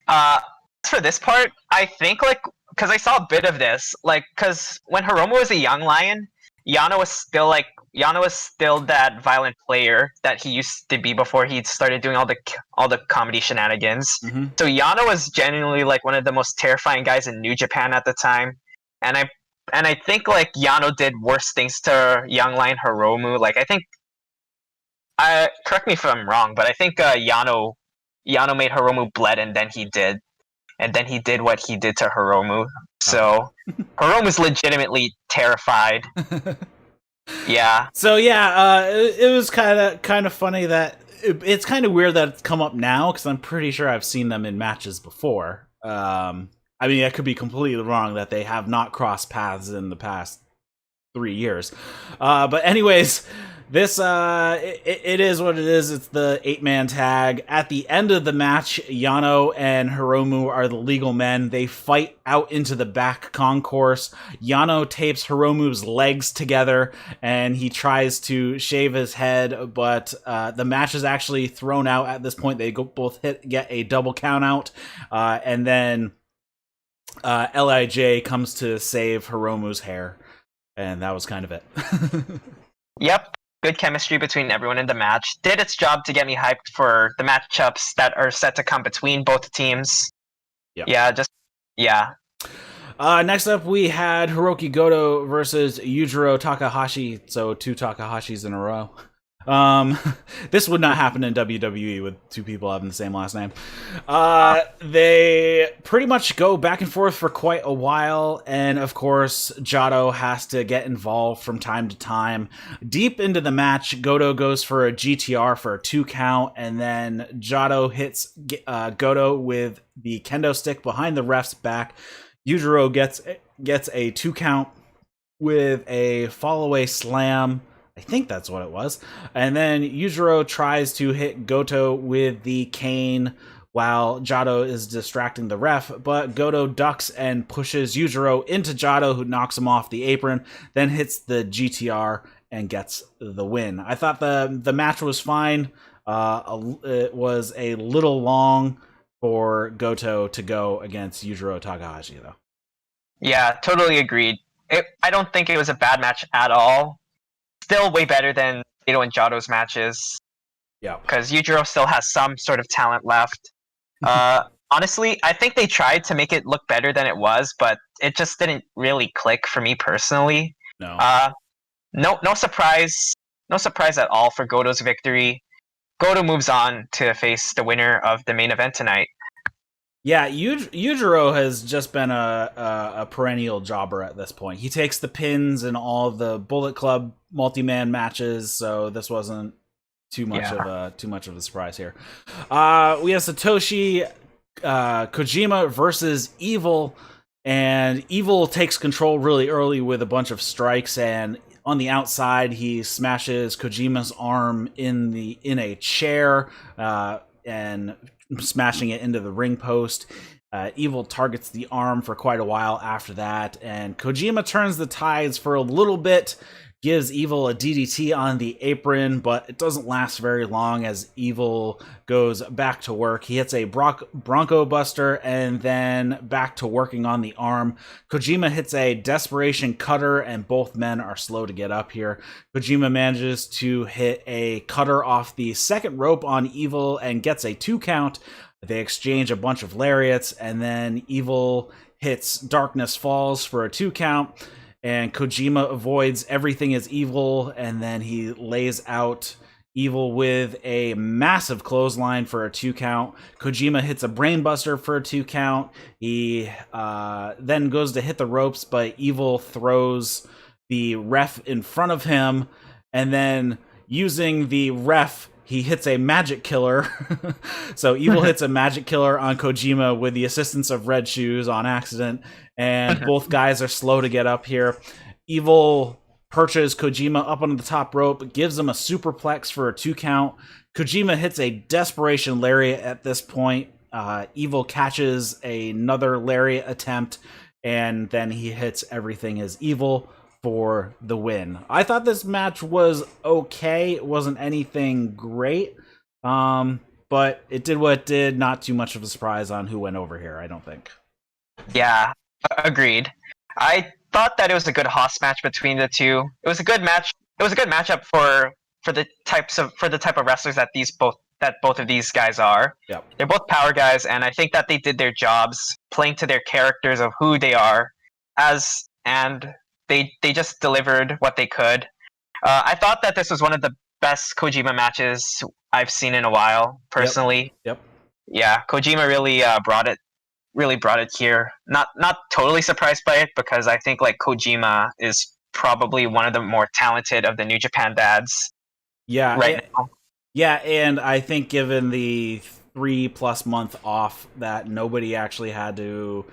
For this part, I think, because I saw a bit of this, because when Hiromu was a young lion, Yano was still that violent player that he used to be before he started doing all the comedy shenanigans. Mm-hmm. So Yano was genuinely one of the most terrifying guys in New Japan at the time, and I think Yano did worse things to young lion Hiromu. I think, correct me if I'm wrong, but I think Yano made Hiromu bled, and then he did what he did to Hiromu. So Hiromu's legitimately terrified. Yeah. So it was kind of funny that it's kind of weird that it's come up now, because I'm pretty sure I've seen them in matches before. I mean, I could be completely wrong that they have not crossed paths in the past 3 years. But anyways, this it is what it is. It's the 8-man tag. At the end of the match, Yano and Hiromu are the legal men. They fight out into the back concourse. Yano tapes Hiromu's legs together, and he tries to shave his head, but the match is actually thrown out at this point. They both get a double count out, and then LIJ comes to save Hiromu's hair, and that was kind of it. Yep. Good chemistry between everyone in the match. Did its job to get me hyped for the matchups that are set to come between both teams. Yep. Yeah. Next up, we had Hirooki Goto versus Yujiro Takahashi. So 2 Takahashis in a row. This would not happen in WWE with 2 people having the same last name. They pretty much go back and forth for quite a while, and of course, Jado has to get involved from time to time. Deep into the match, Goto goes for a GTR for a 2 count, and then Jado hits Goto with the kendo stick behind the ref's back. Yujiro gets a 2 count with a fall-away slam. I think that's what it was. And then Yujiro tries to hit Goto with the cane while Jado is distracting the ref, but Goto ducks and pushes Yujiro into Jado, who knocks him off the apron, then hits the GTR and gets the win. I thought the match was fine. It was a little long for Goto to go against Yujiro Takahashi, though. Yeah, totally agreed. I don't think it was a bad match at all. Still way better than Jado and Jado's matches. Yeah. Because Yujiro still has some sort of talent left. Honestly, I think they tried to make it look better than it was, but it just didn't really click for me personally. No. No surprise. No surprise at all for Goto's victory. Goto moves on to face the winner of the main event tonight. Yeah, Yujiro has just been a perennial jobber at this point. He takes the pins in all of the Bullet Club multi-man matches, so this wasn't too much of a surprise here. We have Satoshi Kojima versus Evil, and Evil takes control really early with a bunch of strikes, and on the outside he smashes Kojima's arm in a chair. and smashing it into the ring post. Evil targets the arm for quite a while after that, and Kojima turns the tides for a little bit, gives Evil a DDT on the apron, but it doesn't last very long as Evil goes back to work. He hits a Bronco Buster and then back to working on the arm. Kojima hits a Desperation Cutter, and both men are slow to get up here. Kojima manages to hit a cutter off the second rope on Evil and gets a 2 count. They exchange a bunch of lariats, and then Evil hits Darkness Falls for a 2 count. And Kojima avoids Everything is Evil, and then he lays out Evil with a massive clothesline for a 2 count. Kojima hits a Brainbuster for a 2 count. He then goes to hit the ropes, but Evil throws the ref in front of him, and then using the ref, he hits a Magic Killer. So Evil hits a Magic Killer on Kojima with the assistance of Red Shoes on accident, and both guys are slow to get up here. Evil perches Kojima up on the top rope, gives him a superplex for a 2 count. Kojima hits a Desperation Lariat at this point. Evil catches another Lariat attempt, and then he hits Everything is Evil for the win. I thought this match was okay. It wasn't anything great, but it did what it did. Not too much of a surprise on who went over here, I don't think. Yeah, agreed. I thought that it was a good Haas match between the two. It was a good match. It was a good matchup for the type of wrestlers that both of these guys are. Yep. They're both power guys, and I think that they did their jobs, playing to their characters of who they are, and they just delivered what they could. I thought that this was one of the best Kojima matches I've seen in a while, personally. Yep. Yeah, Kojima really brought it here. Not totally surprised by it, because I think like Kojima is probably one of the more talented of the New Japan dads. Yeah, now. Yeah, and I think given the 3+ month off that nobody actually had to,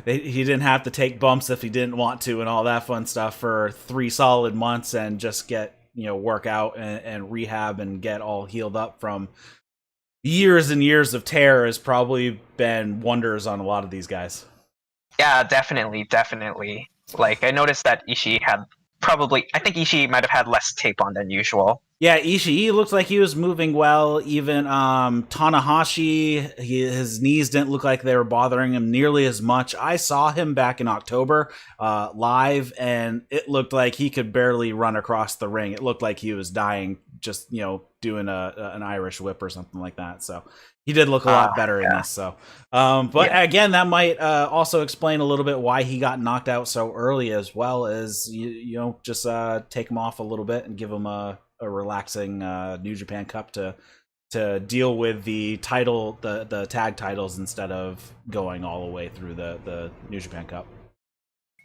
he didn't have to take bumps if he didn't want to and all that fun stuff for 3 solid months and just get, work out and rehab and get all healed up from years and years of tear has probably been wonders on a lot of these guys. Yeah, definitely. Like, I noticed that Ishii I think Ishii might have had less tape on than usual. Yeah, Ishii looked like he was moving well. Even Tanahashi, his knees didn't look like they were bothering him nearly as much. I saw him back in October live, and it looked like he could barely run across the ring. It looked like he was dying, just doing an Irish whip or something like that. So he did look a lot better in this. So, again, that might also explain a little bit why he got knocked out so early, as well as just take him off a little bit and give him a relaxing New Japan Cup to deal with the title, the tag titles, instead of going all the way through the New Japan Cup.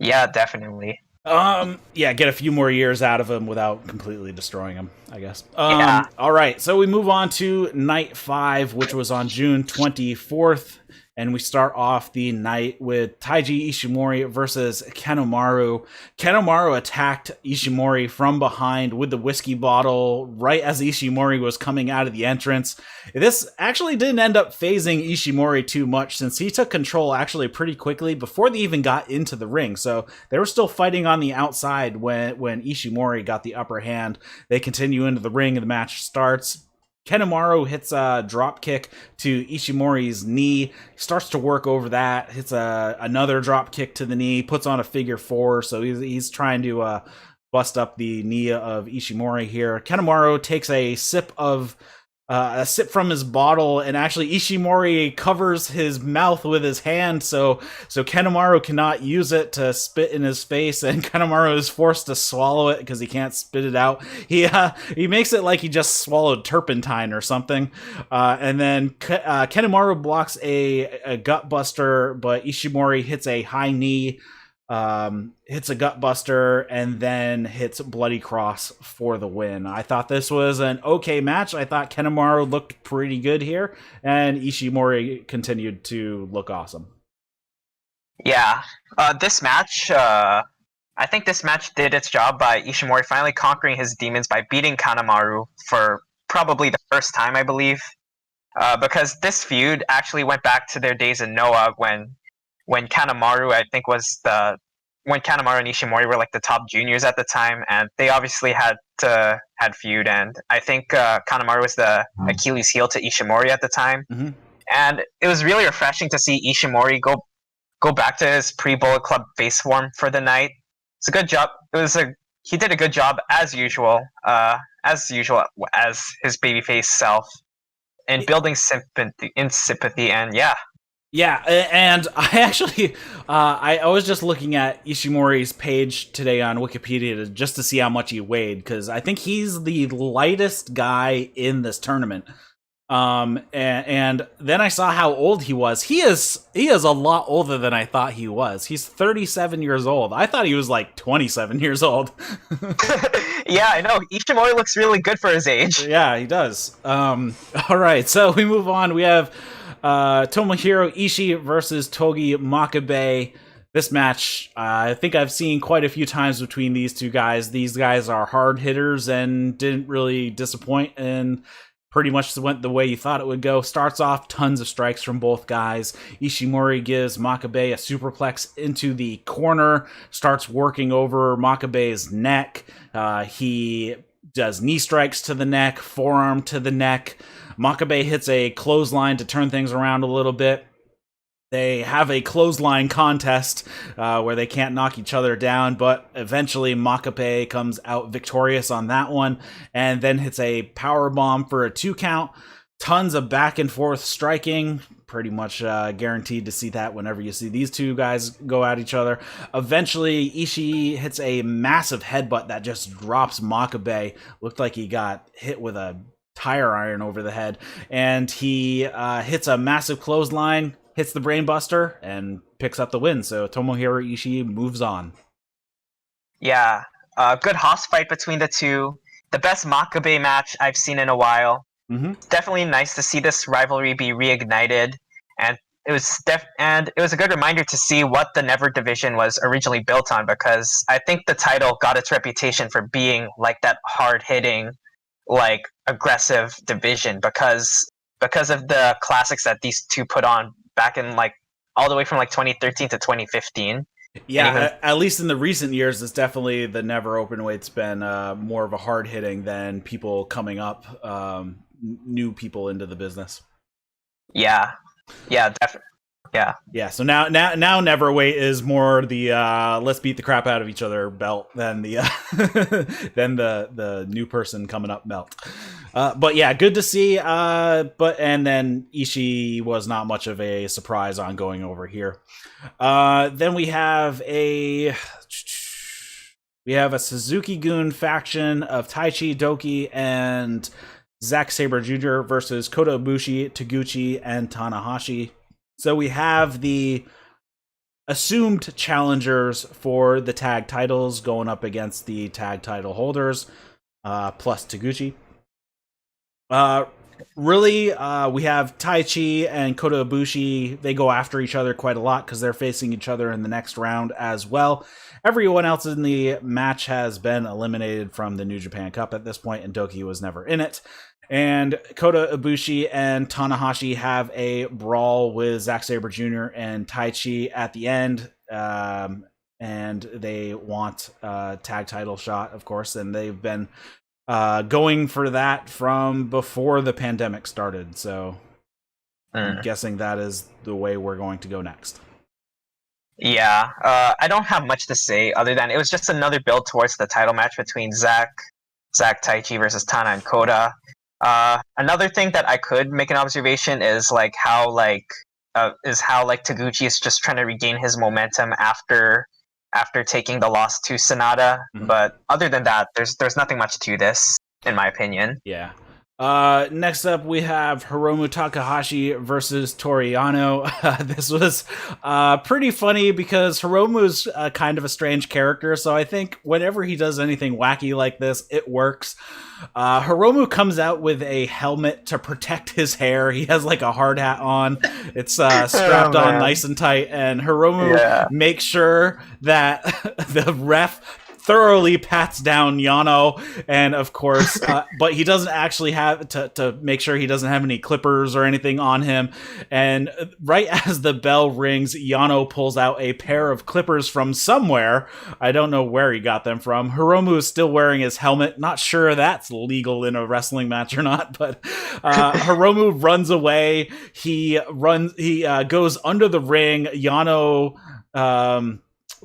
Yeah, definitely. Get a few more years out of him without completely destroying him, I guess. All right, so we move on to night 5, which was on June 24th. And we start off the night with Taiji Ishimori versus Kanemaru. Kanemaru attacked Ishimori from behind with the whiskey bottle right as Ishimori was coming out of the entrance. This actually didn't end up phasing Ishimori too much, since he took control actually pretty quickly before they even got into the ring. So they were still fighting on the outside when Ishimori got the upper hand. They continue into the ring and the match starts. Kanemaru hits a drop kick to Ishimori's knee, starts to work over that, hits another drop kick to the knee, puts on a figure 4, so he's trying to bust up the knee of Ishimori here. Kanemaru takes a sip from his bottle, and actually Ishimori covers his mouth with his hand, so Kanemaru cannot use it to spit in his face, and Kanemaru is forced to swallow it because he can't spit it out. He makes it like he just swallowed turpentine or something, and then Kanemaru blocks a gut buster, but Ishimori hits a high knee, hits a gut buster, and then hits Bloody Cross for the win. I thought this was an okay match. I thought Kanemaru looked pretty good here, and Ishimori continued to look awesome. Yeah, this match, I think this match did its job by Ishimori finally conquering his demons by beating Kanemaru for probably the first time, I believe. because this feud actually went back to their days in Noah when Kanemaru, I think, when Kanemaru and Ishimori were like the top juniors at the time, and they obviously had feud, and I think Kanemaru was the Achilles heel to Ishimori at the time, and it was really refreshing to see Ishimori go back to his pre-Bullet Club face form for the night. It's a good job. He did a good job as usual as his babyface self, in building sympathy, and yeah. Yeah, and I actually, I was just looking at Ishimori's page today on Wikipedia just to see how much he weighed, because I think he's the lightest guy in this tournament. And then I saw how old he was. He is a lot older than I thought he was. He's 37 years old. I thought he was like 27 years old. Yeah, I know. Ishimori looks really good for his age. Yeah, he does. All right, so we move on. We have Tomohiro Ishii versus Togi Makabe. This match, I think I've seen quite a few times between these two guys. These guys are hard hitters and didn't really disappoint, and pretty much went the way you thought it would go. Starts off, tons of strikes from both guys. Ishimori gives Makabe a superplex into the corner, starts working over Makabe's neck. He does knee strikes to the neck, forearm to the neck. Makabe hits a clothesline to turn things around a little bit. They have a clothesline contest where they can't knock each other down, but eventually Makabe comes out victorious on that one and then hits a power bomb for a 2 count. Tons of back and forth striking. Pretty much guaranteed to see that whenever you see these two guys go at each other. Eventually, Ishii hits a massive headbutt that just drops Makabe. Looked like he got hit with a tire iron over the head. And he hits a massive clothesline, hits the brainbuster, and picks up the win. So Tomohiro Ishii moves on. Yeah, good hoss fight between the two. The best Makabe match I've seen in a while. Definitely nice to see this rivalry be reignited, and it was a good reminder to see what the Never division was originally built on, because I think the title got its reputation for being like that hard-hitting, like aggressive division because of the classics that these two put on back in like all the way from like 2013 to 2015. Yeah, at least in the recent years, it's definitely the Never Openweight's been more of a hard hitting than people coming up, new people into the business. Yeah, definitely. Yeah. So now Neverweight is more the let's beat the crap out of each other belt than the than the new person coming up belt. But yeah, good to see. And then Ishii was not much of a surprise on going over here. Then we have a Suzuki-gun faction of Taichi, Doki, and Zack Sabre Jr. versus Kota Ibushi, Taguchi, and Tanahashi. So we have the assumed challengers for the tag titles going up against the tag title holders, plus Taguchi. We have Taichi and Kota Ibushi. They go after each other quite a lot because they're facing each other in the next round as well. Everyone else in the match has been eliminated from the New Japan Cup at this point, and Doki was never in it. And Kota Ibushi and Tanahashi have a brawl with Zack Sabre Jr. and Taichi at the end. And they want a tag title shot, of course, and they've been going for that from before the pandemic started. So I'm guessing that is the way we're going to go next. Yeah, I don't have much to say other than it was just another build towards the title match between Zack Taichi versus Tana and Kota. Another thing that I could make an observation is how Taguchi is just trying to regain his momentum after taking the loss to Sanada. But other than that, there's nothing much to this, in my opinion. Yeah. Next up, we have Hiromu Takahashi versus Toru Yano. This was pretty funny because Hiromu's kind of a strange character, so I think whenever he does anything wacky like this, it works. Hiromu comes out with a helmet to protect his hair. He has like a hard hat on. It's strapped on nice and tight, and Hiromu makes sure that the ref thoroughly pats down Yano, and of course, but he doesn't actually have to make sure he doesn't have any clippers or anything on him. And right as the bell rings, Yano pulls out a pair of clippers from somewhere. I don't know where he got them from. Hiromu is still wearing his helmet. Not sure that's legal in a wrestling match or not, but Hiromu runs away. He goes under the ring. Yano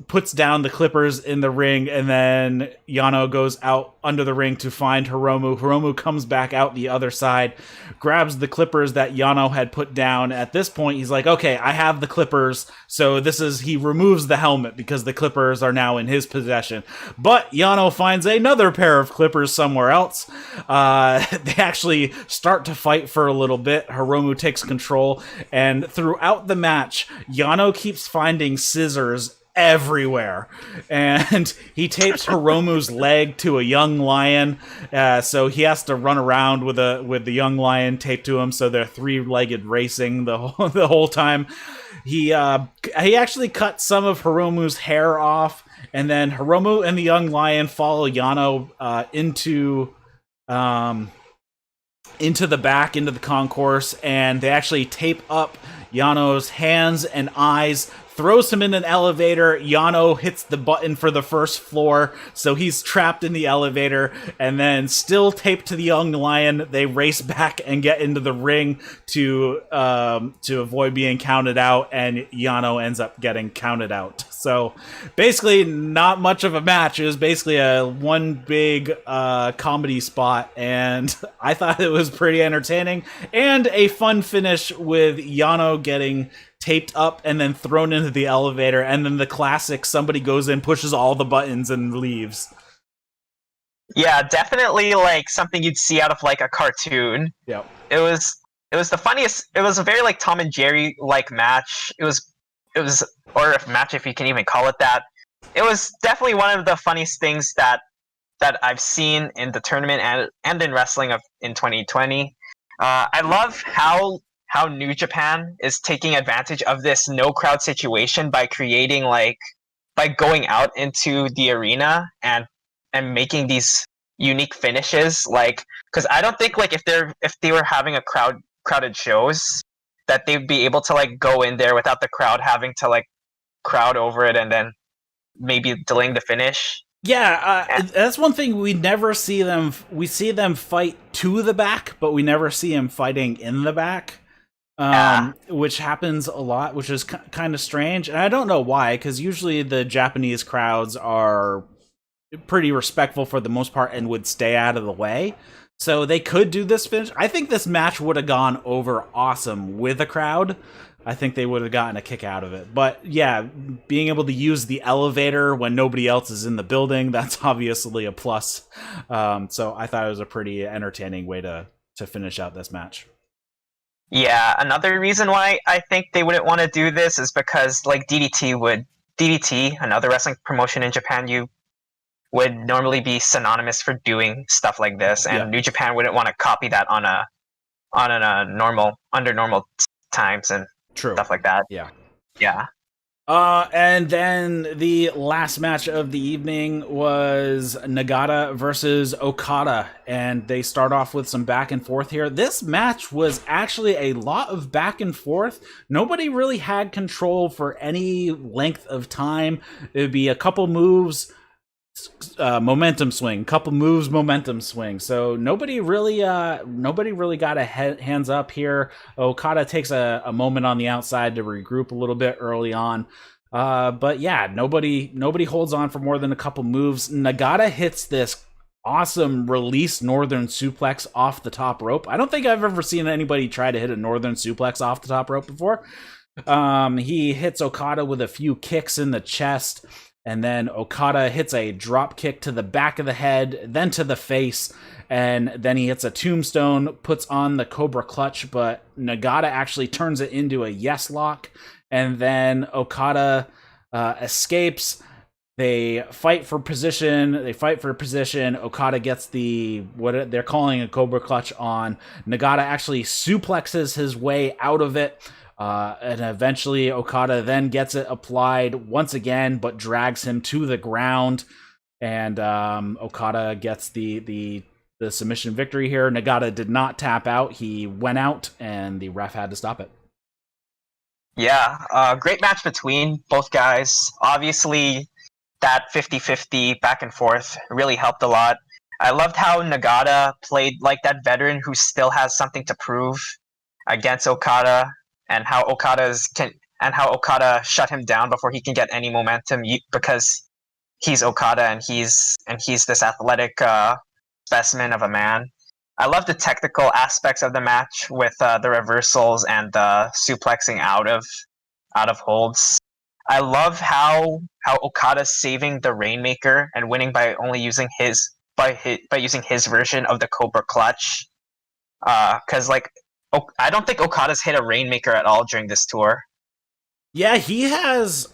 puts down the clippers in the ring, and then Yano goes out under the ring to find Hiromu. Hiromu comes back out the other side, grabs the clippers that Yano had put down. At this point, he's like, okay, I have the clippers. So he removes the helmet because the clippers are now in his possession. But Yano finds another pair of clippers somewhere else. They actually start to fight for a little bit. Hiromu takes control, and throughout the match, Yano keeps finding scissors everywhere, and he tapes Hiromu's leg to a young lion, so he has to run around with the young lion taped to him, so they're three-legged racing the whole time. He actually cut some of Hiromu's hair off, and then Hiromu and the young lion follow Yano into the back, into the concourse, and they actually tape up Yano's hands and eyes, throws him in an elevator. Yano hits the button for the first floor, so he's trapped in the elevator, and then still taped to the young lion, they race back and get into the ring to avoid being counted out, and Yano ends up getting counted out. So basically not much of a match. It was basically a one big comedy spot, and I thought it was pretty entertaining and a fun finish with Yano getting taped up and then thrown into the elevator, and then the classic somebody goes in, pushes all the buttons, and leaves. Yeah, definitely like something you'd see out of like a cartoon. Yep. It was the funniest. It was a very like Tom and Jerry like match. It was or a match, if you can even call it that. It was definitely one of the funniest things that I've seen in the tournament and in wrestling in 2020. I love how New Japan is taking advantage of this no crowd situation by going out into the arena and making these unique finishes, like, because I don't think like if they were having a crowded shows that they'd be able to like go in there without the crowd having to like crowd over it and then maybe delaying the finish. Yeah, that's one thing we never see them. We see them fight to the back, but we never see them fighting in the back. Which happens a lot, which is kind of strange. And I don't know why, because usually the Japanese crowds are pretty respectful for the most part and would stay out of the way. So they could do this finish. I think this match would have gone over awesome with a crowd. I think they would have gotten a kick out of it. But yeah, being able to use the elevator when nobody else is in the building, that's obviously a plus. So I thought it was a pretty entertaining way to finish out this match. Yeah, another reason why I think they wouldn't want to do this is because like DDT, another wrestling promotion in Japan, you would normally be synonymous for doing stuff like this, and New Japan wouldn't want to copy that under normal times and stuff like that. Yeah. And then the last match of the evening was Nagata versus Okada, and they start off with some back and forth here. This match was actually a lot of back and forth. Nobody really had control for any length of time. It would be a couple moves, momentum swing, couple moves, momentum swing. So nobody really got a hands up here. Okada takes a moment on the outside to regroup a little bit early on. But yeah, nobody holds on for more than a couple moves. Nagata hits this awesome release northern suplex off the top rope. I don't think I've ever seen anybody try to hit a northern suplex off the top rope before. He hits Okada with a few kicks in the chest, and then Okada hits a drop kick to the back of the head, then to the face, and then he hits a tombstone, puts on the Cobra Clutch, but Nagata actually turns it into a yes lock, and then Okada escapes. They fight for position. Okada gets what they're calling a Cobra Clutch on. Nagata actually suplexes his way out of it. And eventually Okada then gets it applied once again, but drags him to the ground. and Okada gets the submission victory here. Nagata did not tap out; he went out, and the ref had to stop it. Yeah, great match between both guys. Obviously, that 50-50 back and forth really helped a lot. I loved how Nagata played like that veteran who still has something to prove against Okada, and how Okada shut him down before he can get any momentum because he's Okada and he's this athletic specimen of a man. I love the technical aspects of the match with the reversals and the suplexing out of holds. I love how Okada's saving the Rainmaker and winning by only using by using his version of the Cobra Clutch. Because I don't think Okada's hit a Rainmaker at all during this tour. Yeah, he has.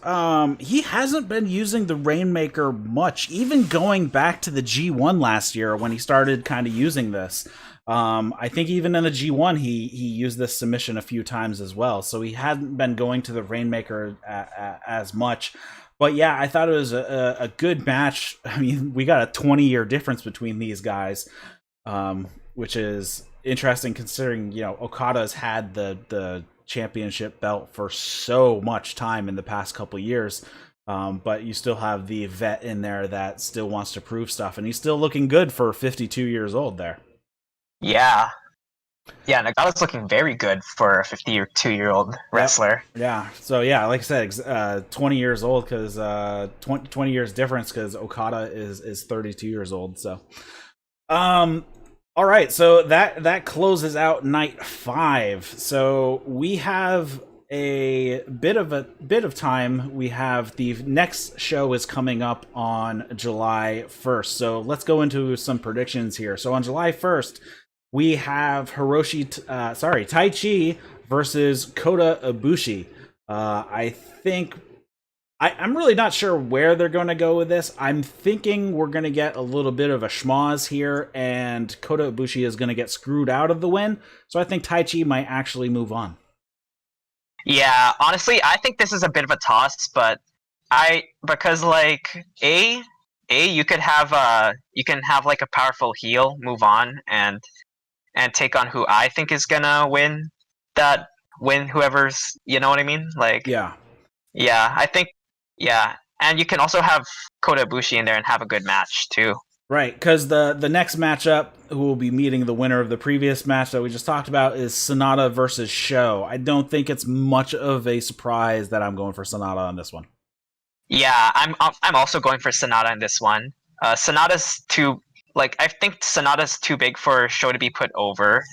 He hasn't been using the Rainmaker much, even going back to the G1 last year when he started kind of using this. I think even in the G1 he used this submission a few times as well, so he hadn't been going to the Rainmaker as much. But yeah, I thought it was a good match. I mean, we got a 20-year difference between these guys, which is interesting considering, you know, Okada's had the championship belt for so much time in the past couple years. But you still have the vet in there that still wants to prove stuff, and he's still looking good for 52 years old there. Yeah. Yeah, Nagata's looking very good for a 52-year-old wrestler. Yep. Yeah. So yeah, like I said, 20 years old because 20 years difference because Okada is 32 years old. So, all right. So that closes out night 5. So we have a bit of time. We have the next show is coming up on July 1st. So let's go into some predictions here. So on July 1st. We have Taichi versus Kota Ibushi. I think I'm really not sure where they're going to go with this. I'm thinking we're going to get a little bit of a schmoz here, and Kota Ibushi is going to get screwed out of the win. So I think Taichi might actually move on. Yeah, honestly, I think this is a bit of a toss, but because you can have like a powerful heel move on and take on who I think is gonna win whoever's, you know what I mean? Yeah, I think, and you can also have Kota Ibushi in there and have a good match too. Right, because the next matchup, who will be meeting the winner of the previous match that we just talked about, is Sanada versus Sho. I don't think it's much of a surprise that I'm going for Sanada on this one. Yeah, I'm also going for Sanada in this one. Sanada's too. I think Sanada's too big for Sho to be put over.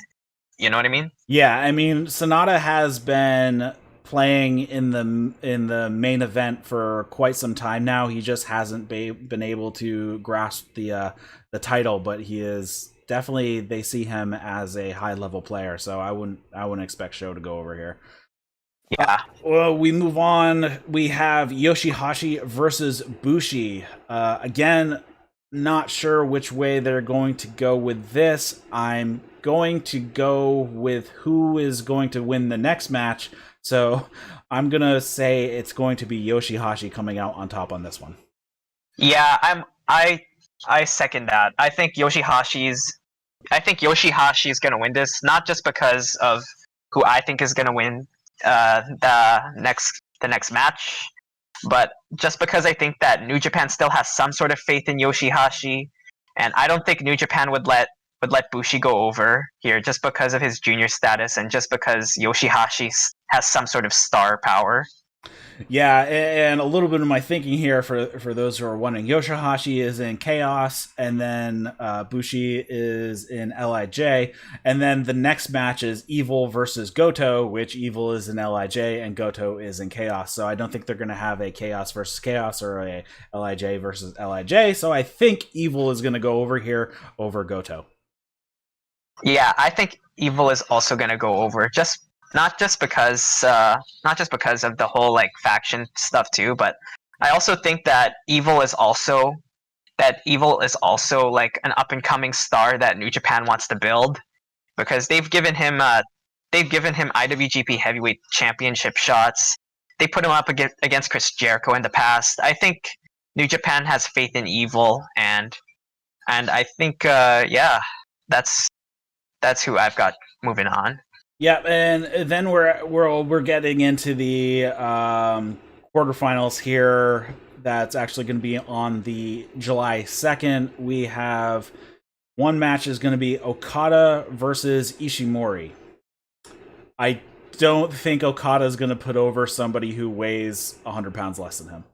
You know what I mean? Yeah, I mean, Sanada has been playing in the main event for quite some time now. He just hasn't been able to grasp the title, but he is definitely, they see him as a high level player. So I wouldn't expect Sho to go over here. Yeah. Well, we move on. We have Yoshi-Hashi versus Bushi. Again, not sure which way they're going to go with this. I'm going to go with who is going to win the next match. So I'm going to say it's going to be Yoshi-Hashi coming out on top on this one. Yeah, I second that. I think Yoshi-Hashi is going to win this, not just because of who I think is going to win the next match, but just because I think that New Japan still has some sort of faith in Yoshi-Hashi, and I don't think New Japan would let Bushi go over here just because of his junior status and just because Yoshi-Hashi has some sort of star power. Yeah, and a little bit of my thinking here for those who are wondering, Yoshi-Hashi is in Chaos, and then Bushi is in LIJ, and then the next match is Evil versus Goto, which Evil is in LIJ and Goto is in Chaos. So I don't think they're going to have a Chaos versus Chaos or a LIJ versus LIJ. So I think Evil is going to go over here over Goto. Yeah, I think Evil is also going to go over, not just because of the whole faction stuff too, but I also think that Evil is also an up and coming star that New Japan wants to build, because they've given him IWGP Heavyweight Championship shots. They put him up against Chris Jericho in the past. I think New Japan has faith in evil, and I think that's who I've got moving on. Yeah, and then we're getting into the quarterfinals here. That's actually going to be on the July 2nd. We have one match is going to be Okada versus Ishimori. I don't think Okada is going to put over somebody who weighs 100 pounds less than him.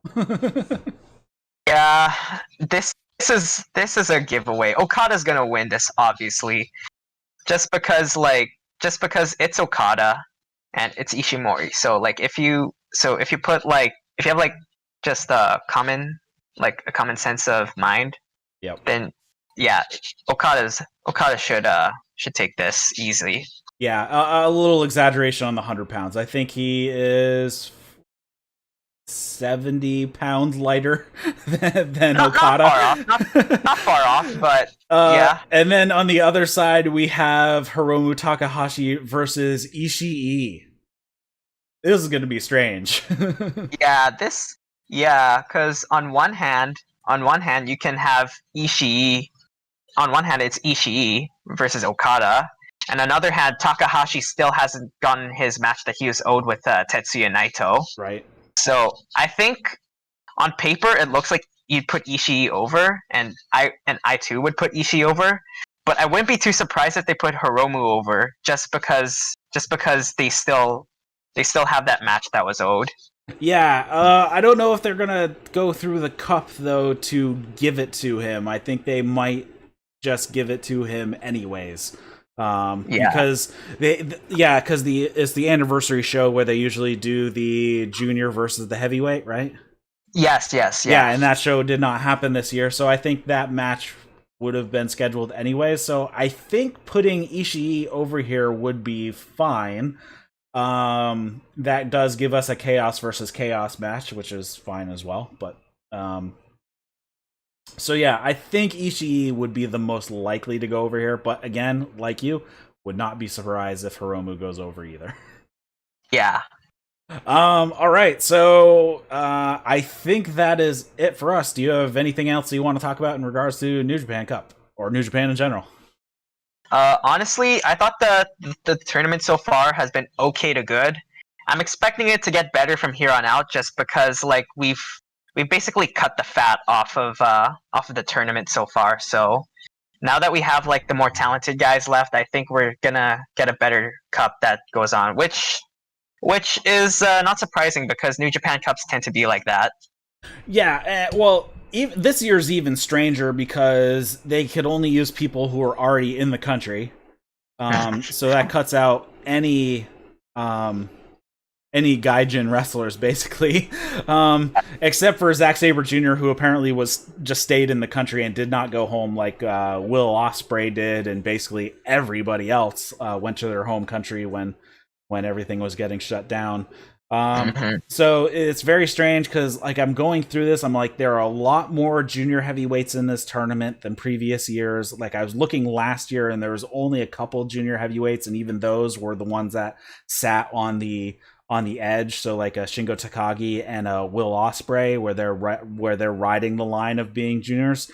Yeah, this is a giveaway. Okada's going to win this, obviously, just because it's Okada and it's Ishimori. So like if you have like just a common sense of mind, Yep. then yeah, Okada should take this easily. Yeah, a little exaggeration on the 100 pounds. I think he is 70 pounds lighter than Okada. Not far off, but yeah. And then on the other side, we have Hiromu Takahashi versus Ishii. This is going to be strange. Because on one hand, you can have Ishii. On one hand, it's Ishii versus Okada. And on the other hand, Takahashi still hasn't gotten his match that he was owed with Tetsuya Naito. Right. So I think on paper it looks like you'd put Ishii over, and I too would put Ishii over. But I wouldn't be too surprised if they put Hiromu over, just because they still have that match that was owed. Yeah, I don't know if they're gonna go through the cup though to give it to him. I think they might just give it to him anyways. Because it's the anniversary show where they usually do the junior versus the heavyweight, right? Yes. Yeah, and that show did not happen this year, so I think that match would have been scheduled anyway. So I think putting Ishii over here would be fine. That does give us a chaos versus chaos match, which is fine as well. But so yeah, I think Ishii would be the most likely to go over here. But again, like you, would not be surprised if Hiromu goes over either. Yeah. All right. So I think that is it for us. Do you have anything else you want to talk about in regards to New Japan Cup or New Japan in general? Honestly, I thought the tournament so far has been okay to good. I'm expecting it to get better from here on out, just because like we've basically cut the fat off of the tournament so far. So now that we have like the more talented guys left, I think we're gonna get a better cup that goes on, which is not surprising because New Japan Cups tend to be like that. Yeah, this year's even stranger because they could only use people who are already in the country. So that cuts out any gaijin wrestlers, basically. Except for Zack Sabre Jr., who apparently just stayed in the country and did not go home like Will Ospreay did, and basically everybody else went to their home country when everything was getting shut down. So it's very strange because like I'm going through this, I'm like, there are a lot more junior heavyweights in this tournament than previous years. Like I was looking last year and there was only a couple junior heavyweights, and even those were the ones that sat on the edge. So like a Shingo Takagi and a Will Ospreay, where they're riding the line of being juniors.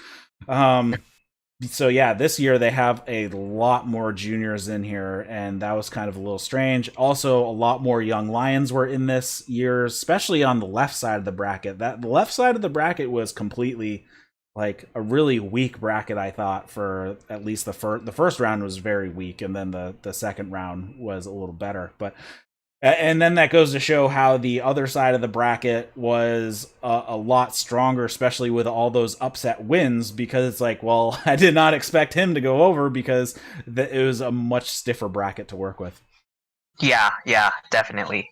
So yeah, this year they have a lot more juniors in here, and that was kind of a little strange. Also, a lot more young lions were in this year, especially on the left side of the bracket. The left side of the bracket was completely like a really weak bracket, I thought, for at least the first round was very weak, and then the second round was a little better. But and then that goes to show how the other side of the bracket was a lot stronger, especially with all those upset wins, because it's like, well, I did not expect him to go over because it was a much stiffer bracket to work with. Yeah, definitely.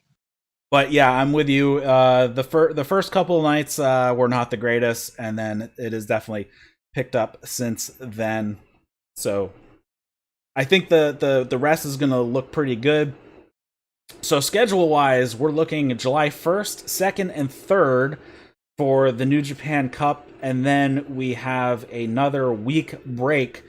But yeah, I'm with you. The first couple of nights were not the greatest, and then it has definitely picked up since then. So I think the rest is going to look pretty good. So schedule-wise, we're looking July 1st, 2nd, and 3rd for the New Japan Cup, and then we have another week break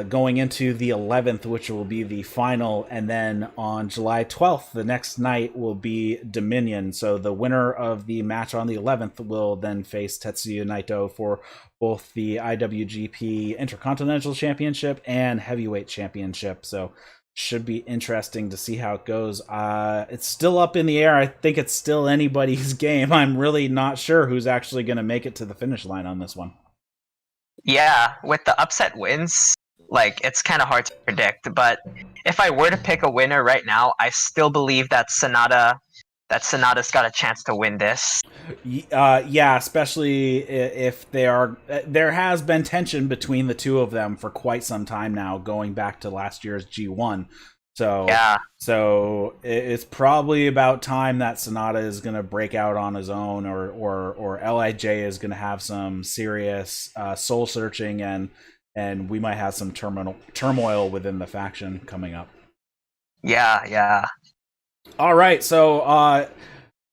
going into the 11th, which will be the final, and then on July 12th, the next night will be Dominion. So the winner of the match on the 11th will then face Tetsuya Naito for both the IWGP Intercontinental Championship and Heavyweight Championship. So should be interesting to see how it goes. It's still up in the air. I think it's still anybody's game. I'm really not sure who's actually going to make it to the finish line on this one. Yeah, with the upset wins, like, it's kind of hard to predict. But if I were to pick a winner right now, I still believe that Sanada's got a chance to win this. Yeah, especially if there has been tension between the two of them for quite some time now, going back to last year's G1. So yeah. So it's probably about time that Sanada is going to break out on his own, or Lij is going to have some serious soul searching, and we might have some turmoil within the faction coming up. Yeah. All right, so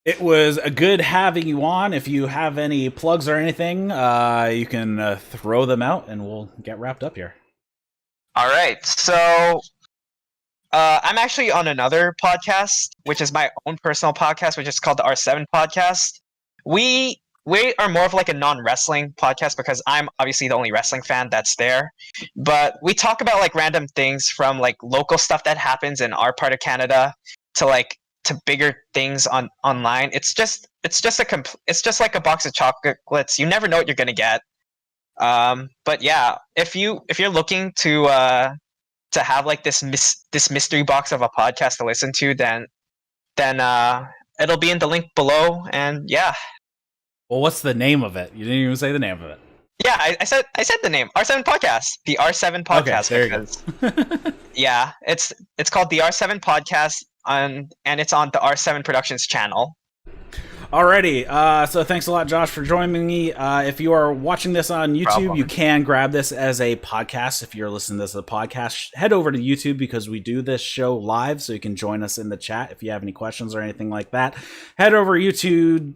it was a good having you on. If you have any plugs or anything, you can throw them out, and we'll get wrapped up here. All right, so I'm actually on another podcast, which is my own personal podcast, which is called the R7 Podcast. We are more of like a non-wrestling podcast because I'm obviously the only wrestling fan that's there. But we talk about like random things, from like local stuff that happens in our part of Canada to bigger things online. It's just like a box of chocolates. You never know what you're gonna get. But yeah, if you're looking to have like this mystery box of a podcast to listen to, then it'll be in the link below. And yeah. Well, what's the name of it? You didn't even say the name of it. Yeah, I said the name. R7 Podcast. The R7 Podcast. Okay, there you go. Yeah, it's called the R7 Podcast, and it's on the R7 Productions channel. Alrighty, so thanks a lot, Josh, for joining me. If you are watching this on YouTube, you can grab this as a podcast. If you're listening to this as a podcast, head over to YouTube, because we do this show live, so you can join us in the chat if you have any questions or anything like that. Head over to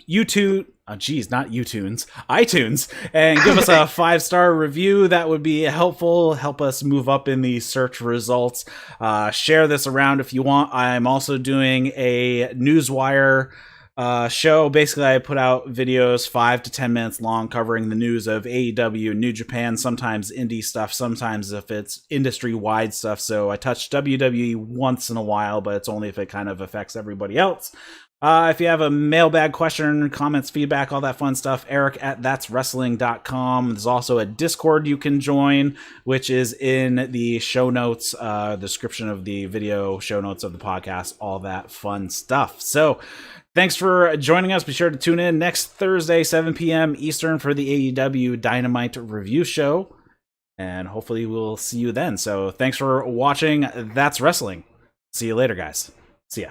iTunes, and give us a 5-star review. That would be helpful. Help us move up in the search results. Share this around if you want. I'm also doing a Newswire show. Basically, I put out videos 5 to 10 minutes long covering the news of AEW, New Japan, sometimes indie stuff, sometimes if it's industry-wide stuff. So I touch WWE once in a while, but it's only if it kind of affects everybody else. If you have a mailbag question, comments, feedback, all that fun stuff, eric@thatswrestling.com. There's also a Discord you can join, which is in the show notes, description of the video, show notes of the podcast, all that fun stuff. So thanks for joining us. Be sure to tune in next Thursday, 7 p.m. Eastern, for the AEW Dynamite review show. And hopefully we'll see you then. So thanks for watching That's Wrestling. See you later, guys. See ya.